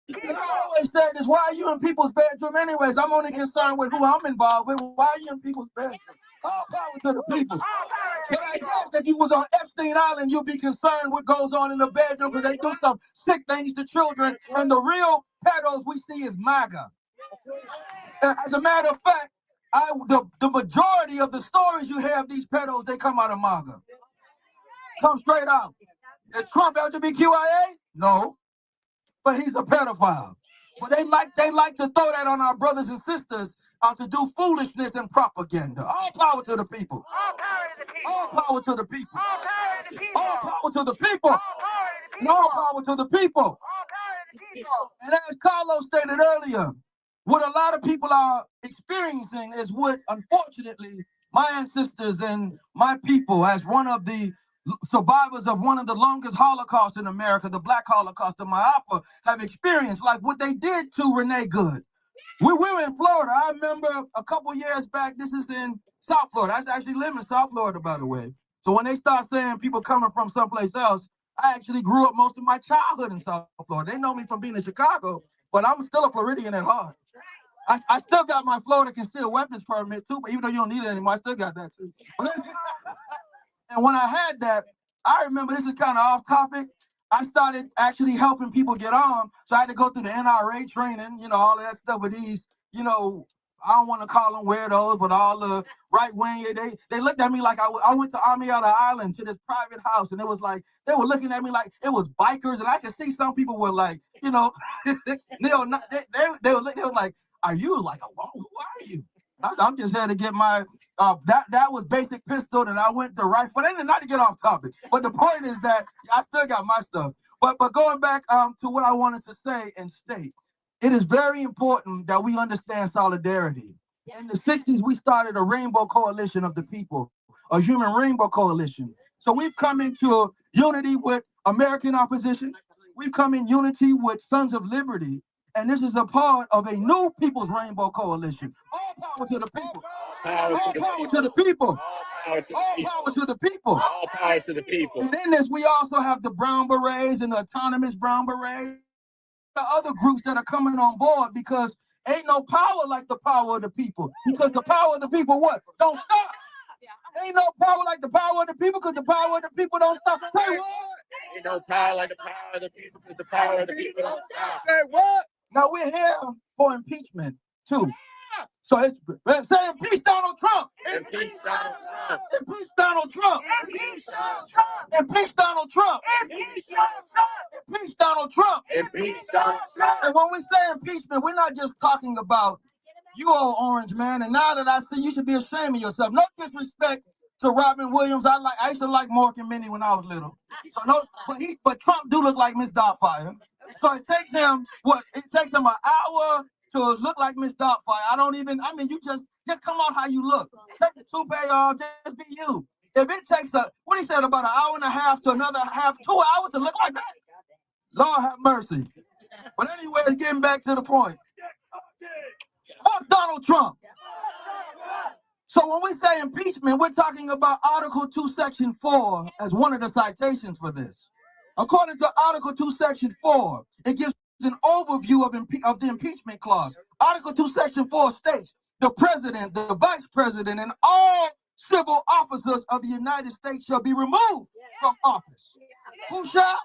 And I always say this, why are you in people's bedroom anyways? I'm only concerned with who I'm involved with. Why are you in people's bedroom? All power to the people. So I guess if you was on Epstein Island, you'd be concerned what goes on in the bedroom because they do some sick things to children. And the real pedos we see is MAGA. As a matter of fact, the majority of the stories you hear of these pedos, they come out of MAGA. Come straight out. Is Trump LGBTQIA? No. But he's a pedophile. But they like to throw that on our brothers and sisters to do foolishness and propaganda. All power to the people. All power to the people. All power to the people. And all power to the people. And as Carlos stated earlier, what a lot of people are experiencing is what, unfortunately, my ancestors and my people, as one of the survivors of one of the longest Holocausts in America, the Black Holocaust of Ma'afa, have experienced, like what they did to Renee Good. We were in Florida. I remember a couple years back, this is in South Florida. I actually live in South Florida, by the way. So when they start saying people coming from someplace else, I actually grew up most of my childhood in South Florida. They know me from being in Chicago, but I'm still a Floridian at heart. I still got my Florida concealed weapons permit too, but even though you don't need it anymore, I still got that too. And when I had that, I remember, this is kind of off topic, I started actually helping people get armed. So I had to go through the NRA training, you know, all of that stuff with these, you know, I don't want to call them weirdos, but all the right wing, they looked at me like I went to Army on the Island to this private house, and it was like, they were looking at me like it was bikers, and I could see some people were like, you know, they were like, are you like alone? Who are you? I'm just here to get my, that was basic pistol, and I went to rifle. But anyway, not to get off topic. But the point is that I still got my stuff. But going back to what I wanted to say and state, it is very important that we understand solidarity. In the 60s, we started a Rainbow Coalition of the People, a Human Rainbow Coalition. So we've come into unity with American opposition. We've come in unity with Sons of Liberty, and this is a part of a new People's Rainbow Coalition. All power to the people. All power to the people. All power to the people. All power to the people. And in this, we also have the Brown Berets and the Autonomous Brown Berets, the other groups that are coming on board, because ain't no power like the power of the people. Because the power of the people, what? Don't stop. Ain't no power like the power of the people, because the power of the people don't stop. Say what? Ain't no power like the power of the people, because the power of the people don't stop. Say what? Now we're here for impeachment too. So it's say impeach Donald Trump. Impeach Donald Trump. Impeach Donald Trump. Impeach Donald Trump. Impeach Donald Trump. Impeach Donald Trump. Impeach Donald Trump. Impeach Donald Trump. And when we say impeachment, we're not just talking about you, old orange man. And now that I see, you should be ashamed of yourself. No disrespect to Robin Williams. I used to like Mork and Minnie when I was little. So no, but Trump do look like Miss Doubtfire. So it takes him It takes him an hour to look like Miss Doubtfire. You just come out how you look. Take the toupee off, just be you. If it takes what he said, about an hour and a half to another half, 2 hours to look like that, Lord have mercy. But anyway, getting back to the point. Fuck Donald Trump. So when we say impeachment, we're talking about Article 2, Section 4 as one of the citations for this. According to Article 2, Section 4, it gives an overview of the impeachment clause. Article 2, Section 4 states, the president, the vice president, and all civil officers of the United States shall be removed from office. Who shall?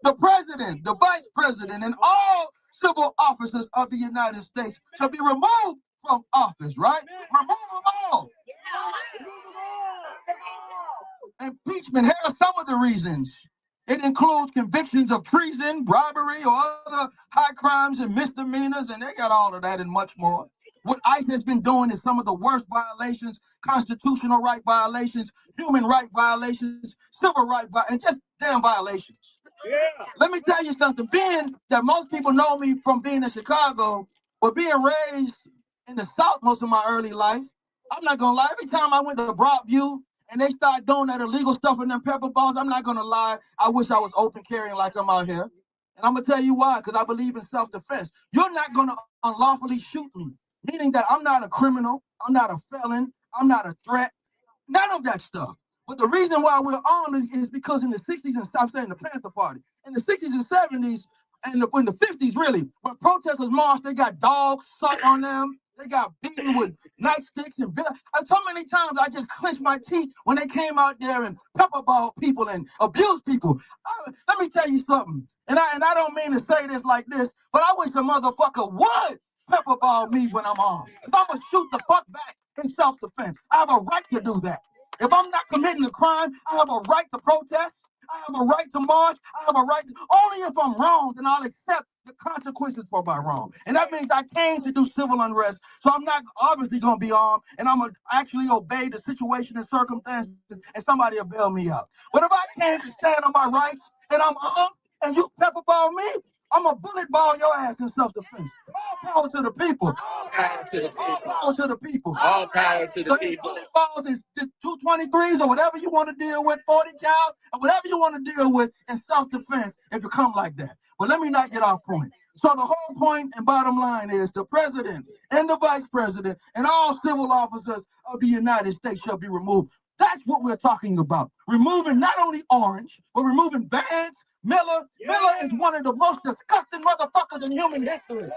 The president, the vice president, and all civil officers of the United States shall be removed from office, right? Remove them all. Impeachment, here are some of the reasons. It includes convictions of treason, bribery, or other high crimes and misdemeanors, and they got all of that and much more. What ICE has been doing is some of the worst violations, constitutional right violations, human right violations, civil right and just damn violations. Yeah. Let me tell you something. Being that most people know me from being in Chicago, but being raised in the South most of my early life, I'm not gonna lie. Every time I went to Broadview and they start doing that illegal stuff in them pepper balls, I'm not gonna lie. I wish I was open carrying like I'm out here. And I'm gonna tell you why, because I believe in self-defense. You're not gonna unlawfully shoot me, meaning that I'm not a criminal, I'm not a felon, I'm not a threat, none of that stuff. But the reason why we're armed is because in the 60s and I'm saying the Panther Party, in the 60s and 70s, and in the 50s really, when protesters marched, they got dogs sucked on them, they got beaten with nightsticks and so many times I just clenched my teeth when they came out there and pepperball people and abused people. Let me tell you something, and I don't mean to say this like this, but I wish a motherfucker would pepperball me when I'm armed. If I'm gonna shoot the fuck back in self-defense, I have a right to do that. If I'm not committing a crime, I have a right to protest. I have a right to march. I have a right to, only if I'm wrong, then I'll accept the consequences for my wrong. And that means I came to do civil unrest, so I'm not obviously going to be armed, and I'm going to actually obey the situation and circumstances, and somebody will bail me out. But if I came to stand on my rights, and I'm armed, and you pepperball me, I'm a bullet ball your ass in self-defense. All power to the people. All power to the people. All power to the people. All power to the So people. bullet balls is 223s or whatever you want to deal with, 40 cal, or whatever you want to deal with in self-defense if you come like that. But let me not get off point. So the whole point and bottom line is the president and the vice president and all civil officers of the United States shall be removed. That's what we're talking about. Removing not only Orange, but removing Vance, Miller. Yeah. Miller is one of the most disgusting motherfuckers in human history.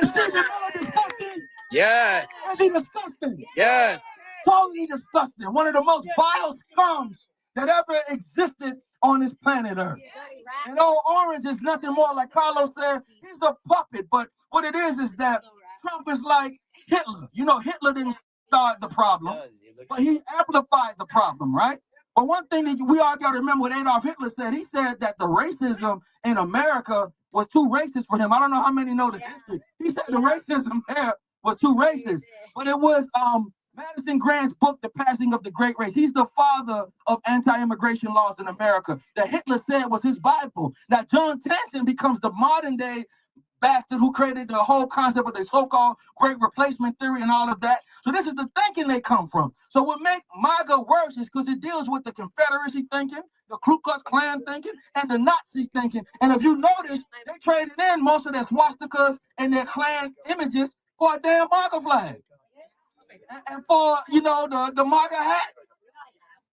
Is Stephen Miller disgusting? Yes. Is he disgusting? Yes. Totally disgusting. One of the most vile scums that ever existed on this planet Earth. And old Orange is nothing more, like Carlos said, he's a puppet. But what it is that Trump is like Hitler. You know, Hitler didn't start the problem, but he amplified the problem, right? But one thing that we all got to remember what Adolf Hitler said, he said that the racism in America was too racist for him. I don't know how many know the history. He said the racism there was too racist. But it was Madison Grant's book, The Passing of the Great Race. He's the father of anti-immigration laws in America that Hitler said was his Bible. Now, John Tanton becomes the modern day bastard who created the whole concept of the so-called great replacement theory and all of that. So this is the thinking they come from. So what makes MAGA worse is because it deals with the Confederacy thinking, the Ku Klux Klan thinking, and the Nazi thinking. And if you notice, they traded in most of their swastikas and their Klan images for a damn MAGA flag. And for, you know, the MAGA hat.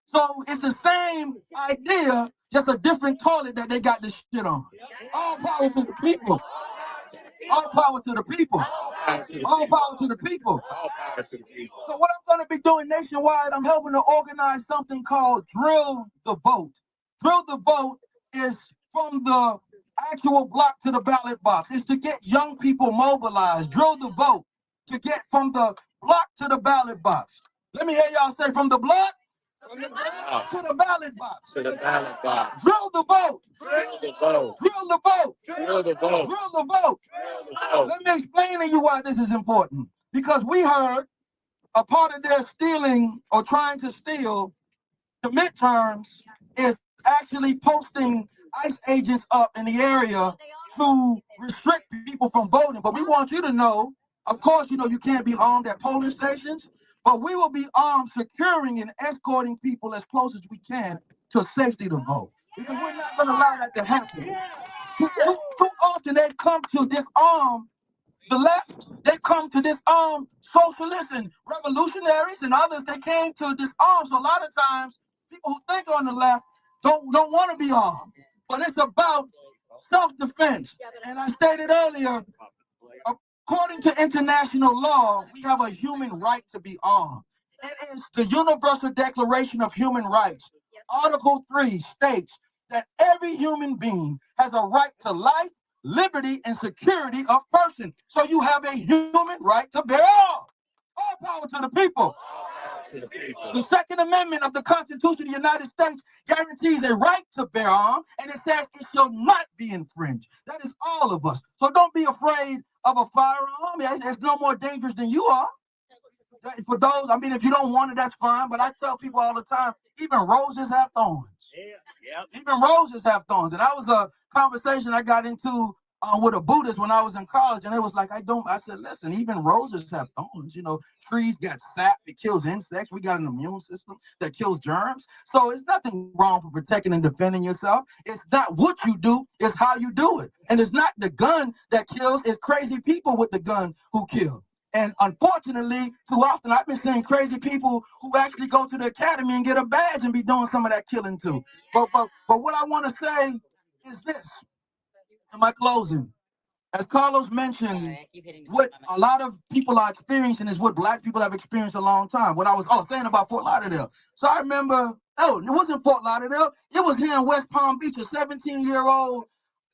So it's the same idea, just a different toilet that they got this shit on. All power to the people. All power to the people. All power to the people. So what I'm going to be doing nationwide, I'm helping to organize something called Drill the Vote. Drill the Vote is from the actual block to the ballot box. It's to get young people mobilized. Drill the Vote to get from the block to the ballot box. Let me hear y'all say from the block to the ballot box. To the ballot box. Drill the vote. Drill the vote. Drill the vote. Drill the vote. Drill the vote. Let me explain to you why this is important. Because we heard a part of their stealing or trying to steal the midterms is actually posting ICE agents up in the area to restrict people from voting. But we want you to know, of course, you know you can't be armed at polling stations, but we will be armed securing and escorting people as close as we can to safety to vote. Because we're not going to allow that to happen. Too often they've come to disarm the left. They've come to disarm socialists and revolutionaries and others. They came to disarm. So a lot of times, people who think on the left don't want to be armed. But it's about self-defense. And I stated earlier, according to international law, we have a human right to be armed. It is the Universal Declaration of Human Rights. Article 3 states that every human being has a right to life, liberty, and security of person. So you have a human right to bear arms. All power to the people. The Second Amendment of the Constitution of the United States guarantees a right to bear arms, and it says it shall not be infringed. That is all of us. So don't be afraid of a firearm. It's no more dangerous than you are. For those, I mean, if you don't want it, that's fine. But I tell people all the time, even roses have thorns. Even roses have thorns. And that was a conversation I got into with a Buddhist when I was in college, and it was like, I said, listen, even roses have thorns. You know, trees got sap, it kills insects. We got an immune system that kills germs. So it's nothing wrong for protecting and defending yourself. It's not what you do, it's how you do it. And it's not the gun that kills, it's crazy people with the gun who kill. And unfortunately, too often I've been seeing crazy people who actually go to the academy and get a badge and be doing some of that killing too. But what I want to say is this in my closing. As Carlos mentioned, what a lot of people are experiencing is what Black people have experienced a long time. What I was saying about Fort Lauderdale. So I remember, no, it wasn't Fort Lauderdale. It was here in West Palm Beach, a 17-year-old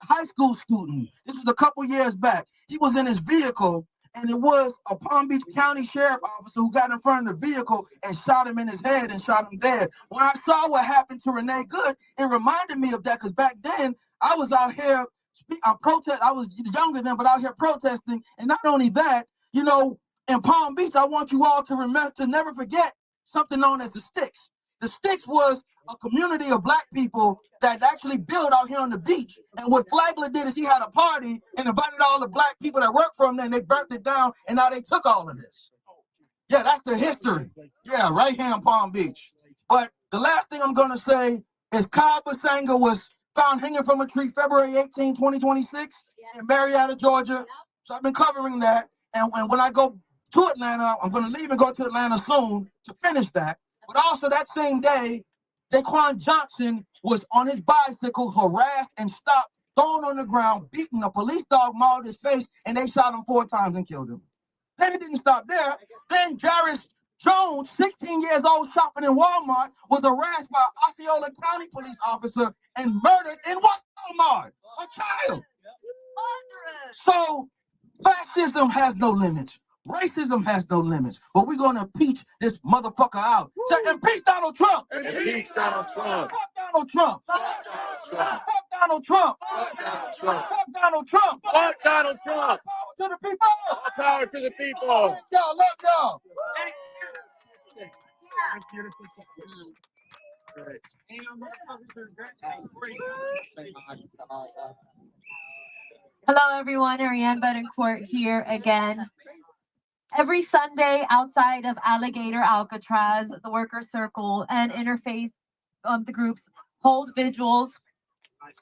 high school student. This was a couple years back. He was in his vehicle, and it was a Palm Beach County Sheriff officer who got in front of the vehicle and shot him in his head and shot him dead. When I saw what happened to Renee Good, it reminded me of that, because back then I was out here I was younger then, but out here protesting. And not only that, you know, in Palm Beach, I want you all to remember, to never forget something known as the Sticks. The Sticks was a community of Black people that actually built out here on the beach. And what Flagler did is he had a party and invited all the Black people that worked for him, and they burnt it down, and now they took all of this. Yeah, that's the history. Yeah, right here in Palm Beach. But the last thing I'm going to say is Kyle Basanga was found hanging from a tree February 18, 2026 in Marietta, Georgia. So I've been covering that. And when I go to Atlanta, I'm going to leave and go to Atlanta soon to finish that. But also that same day, Daquan Johnson was on his bicycle, harassed and stopped, thrown on the ground, beaten. A police dog mauled his face, and they shot him 4 times and killed him. Then it didn't stop there. Then Jarris Jones, 16 years old, shopping in Walmart, was harassed by an Osceola County police officer and murdered in Walmart. A child. So fascism has no limits. Racism has no limits. But we're going to impeach this motherfucker out. Say, impeach Donald Trump. Impeach Donald Trump. Fuck Donald Trump. Fuck Donald Trump. Fuck Donald Trump. Fuck Donald Trump. Power to the people. Power to the people. Thank y'all. Love y'all. Hello, everyone. Ariane Betancourt here again. Every Sunday, outside of Alligator Alcatraz, the Worker Circle and Interfaith the groups hold vigils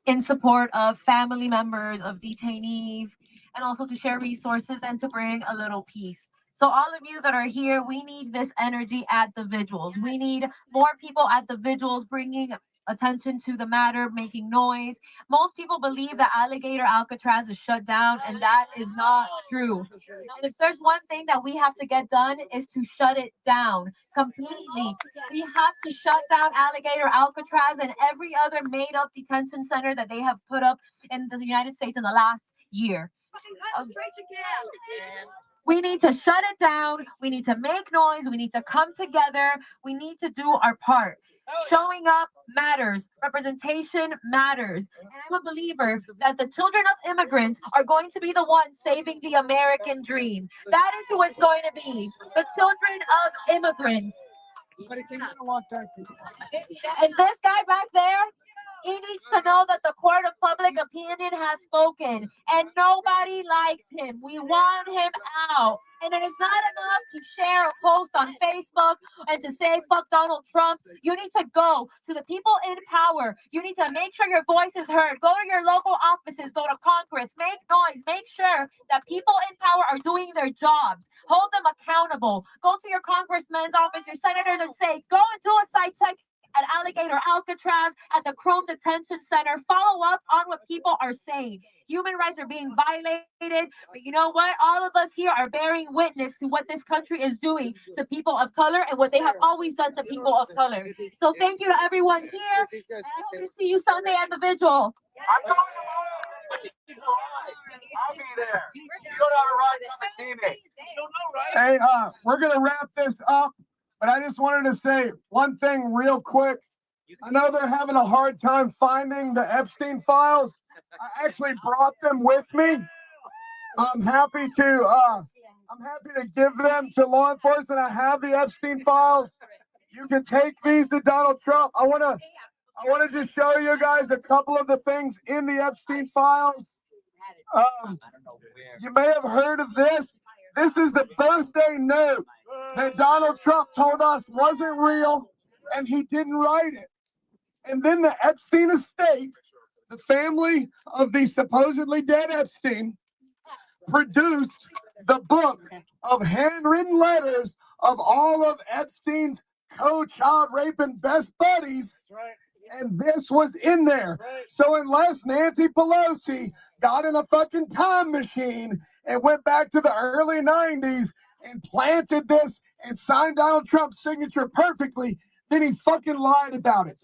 in support of family members of detainees and also to share resources and to bring a little peace. So all of you that are here, we need this energy at the vigils. We need more people at the vigils bringing attention to the matter, making noise. Most people believe that Alligator Alcatraz is shut down, and that is not true. And if there's one thing that we have to get done is to shut it down completely. We have to shut down Alligator Alcatraz and every other made-up detention center that they have put up in the United States in the last year. We need to shut it down. We need to make noise. We need to come together. We need to do our part. Showing up matters. Representation matters. And I'm a believer that the children of immigrants are going to be the ones saving the American dream. That is who it's going to be. The children of immigrants. And this guy back there, he needs to know that the court of public opinion has spoken and nobody likes him. We want him out. And it is not enough to share a post on Facebook and to say, fuck Donald Trump. You need to go to the people in power. You need to make sure your voice is heard. Go to your local offices. Go to Congress. Make noise. Make sure that people in power are doing their jobs. Hold them accountable. Go to your congressman's office, your senators, and say, go and do a site check at Alligator Alcatraz, at the Chrome Detention Center. Follow up on what people are saying. Human rights are being violated, but you know what? All of us here are bearing witness to what this country is doing to people of color and what they have always done to people of color. So thank you to everyone here, and I hope to see you Sunday at the vigil. I'm going tomorrow. I'll be there. You don't have a ride, come and see me. You don't know, right? Hey, we're gonna wrap this up, but I just wanted to say one thing real quick. I know they're having a hard time finding the Epstein files. I actually brought them with me. I'm happy to give them to law enforcement. I have the Epstein files. You can take these to Donald Trump. I wanna just show you guys a couple of the things in the Epstein files. You may have heard of this. This is the birthday note that Donald Trump told us wasn't real, and he didn't write it. And then the Epstein estate, the family of the supposedly dead Epstein, produced the book of handwritten letters of all of Epstein's co-child raping best buddies. And this was in there. So unless Nancy Pelosi got in a fucking time machine and went back to the early 90s and planted this and signed Donald Trump's signature perfectly, then he fucking lied about it.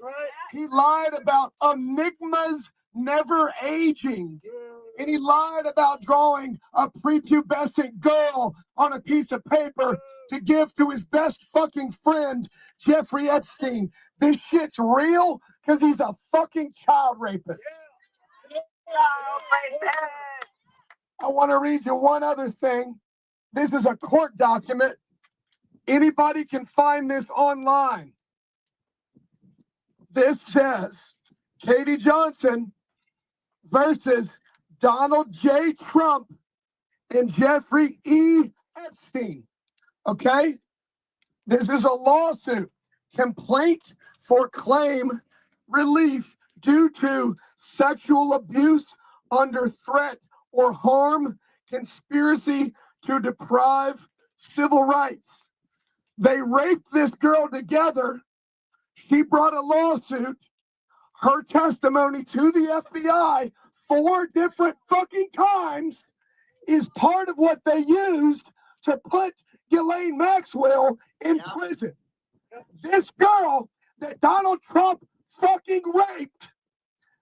He lied about enigmas never aging. And he lied about drawing a prepubescent girl on a piece of paper to give to his best fucking friend, Jeffrey Epstein. This shit's real because he's a fucking child rapist. I want to read you one other thing. This is a court document. Anybody can find this online. This says Katie Johnson versus Donald J. Trump and Jeffrey E. Epstein. Okay? This is a lawsuit. Complaint for claim relief due to sexual abuse under threat or harm, conspiracy to deprive civil rights. They raped this girl together. She brought a lawsuit. Her testimony to the FBI 4 different fucking times is part of what they used to put Ghislaine Maxwell in prison. This girl that Donald Trump fucking raped,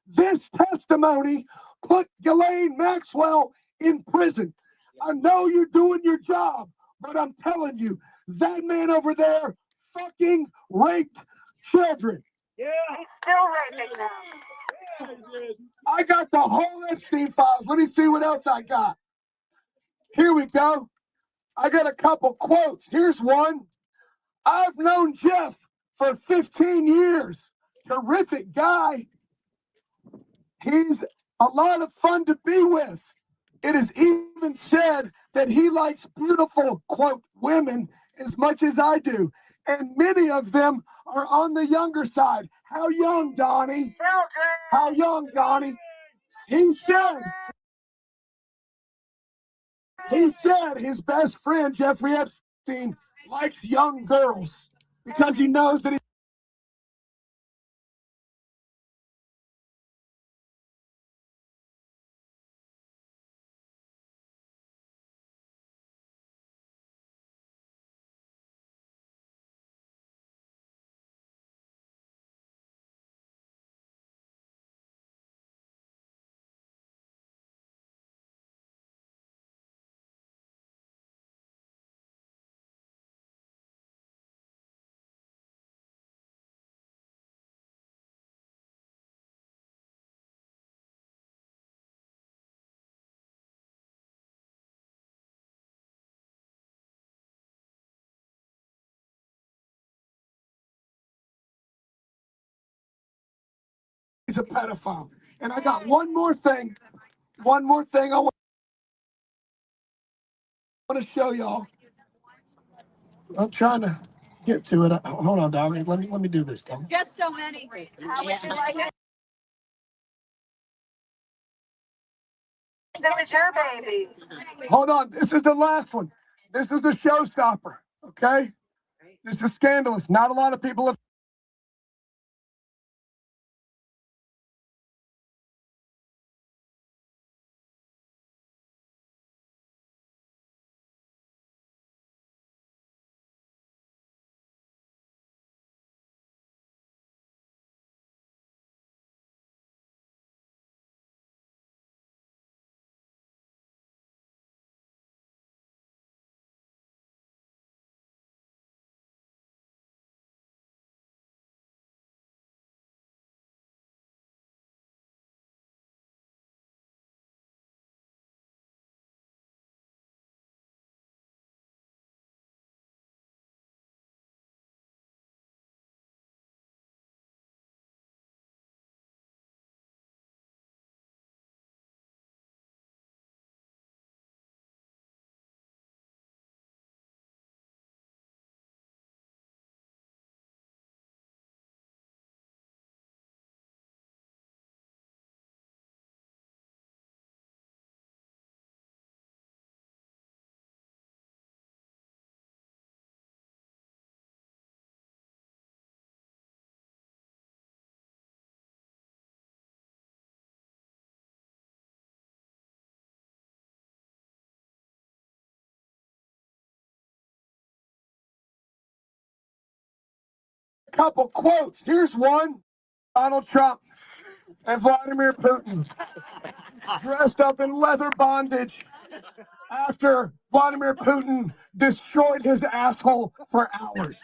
this testimony put Ghislaine Maxwell in prison. I know you're doing your job, but I'm telling you, that man over there fucking raped children. He's still raping them. I got the whole Epstein files. Let me see what else I got. Here we go. I got a couple quotes. Here's one. I've known Jeff for 15 years. Terrific guy. He's a lot of fun to be with. It is even said that he likes beautiful, quote, women as much as I do. And many of them are on the younger side. How young, Donnie? How young, Donnie? He said his best friend, Jeffrey Epstein, likes young girls because he knows that he's a pedophile. And I got one more thing I want to show y'all. I'm trying to get to it. Hold on, Dominic. Let me do this, Dominic. Just so many. How would you like it? That was your baby. Hold on. This is the last one. This is the showstopper. Okay? This is scandalous. Not a lot of people have. Couple quotes. Here's one. Donald Trump and Vladimir Putin dressed up in leather bondage after Vladimir Putin destroyed his asshole for hours.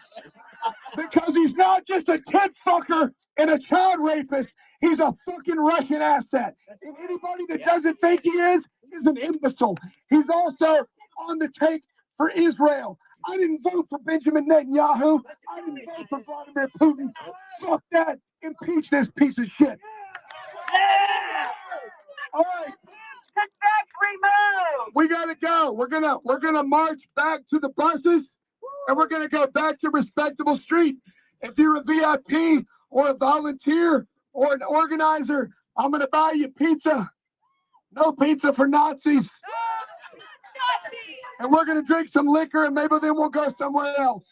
Because he's not just a tit fucker and a child rapist, he's a fucking Russian asset. And anybody that doesn't think he is an imbecile. He's also on the take for Israel. I didn't vote for Benjamin Netanyahu. I didn't vote for Vladimir Putin. Fuck that. Impeach this piece of shit. All right. We gotta go. We're gonna march back to the buses, and we're gonna go back to Respectable Street. If you're a VIP or a volunteer or an organizer, I'm gonna buy you pizza. No pizza for Nazis. And we're gonna drink some liquor, and maybe then we'll go somewhere else.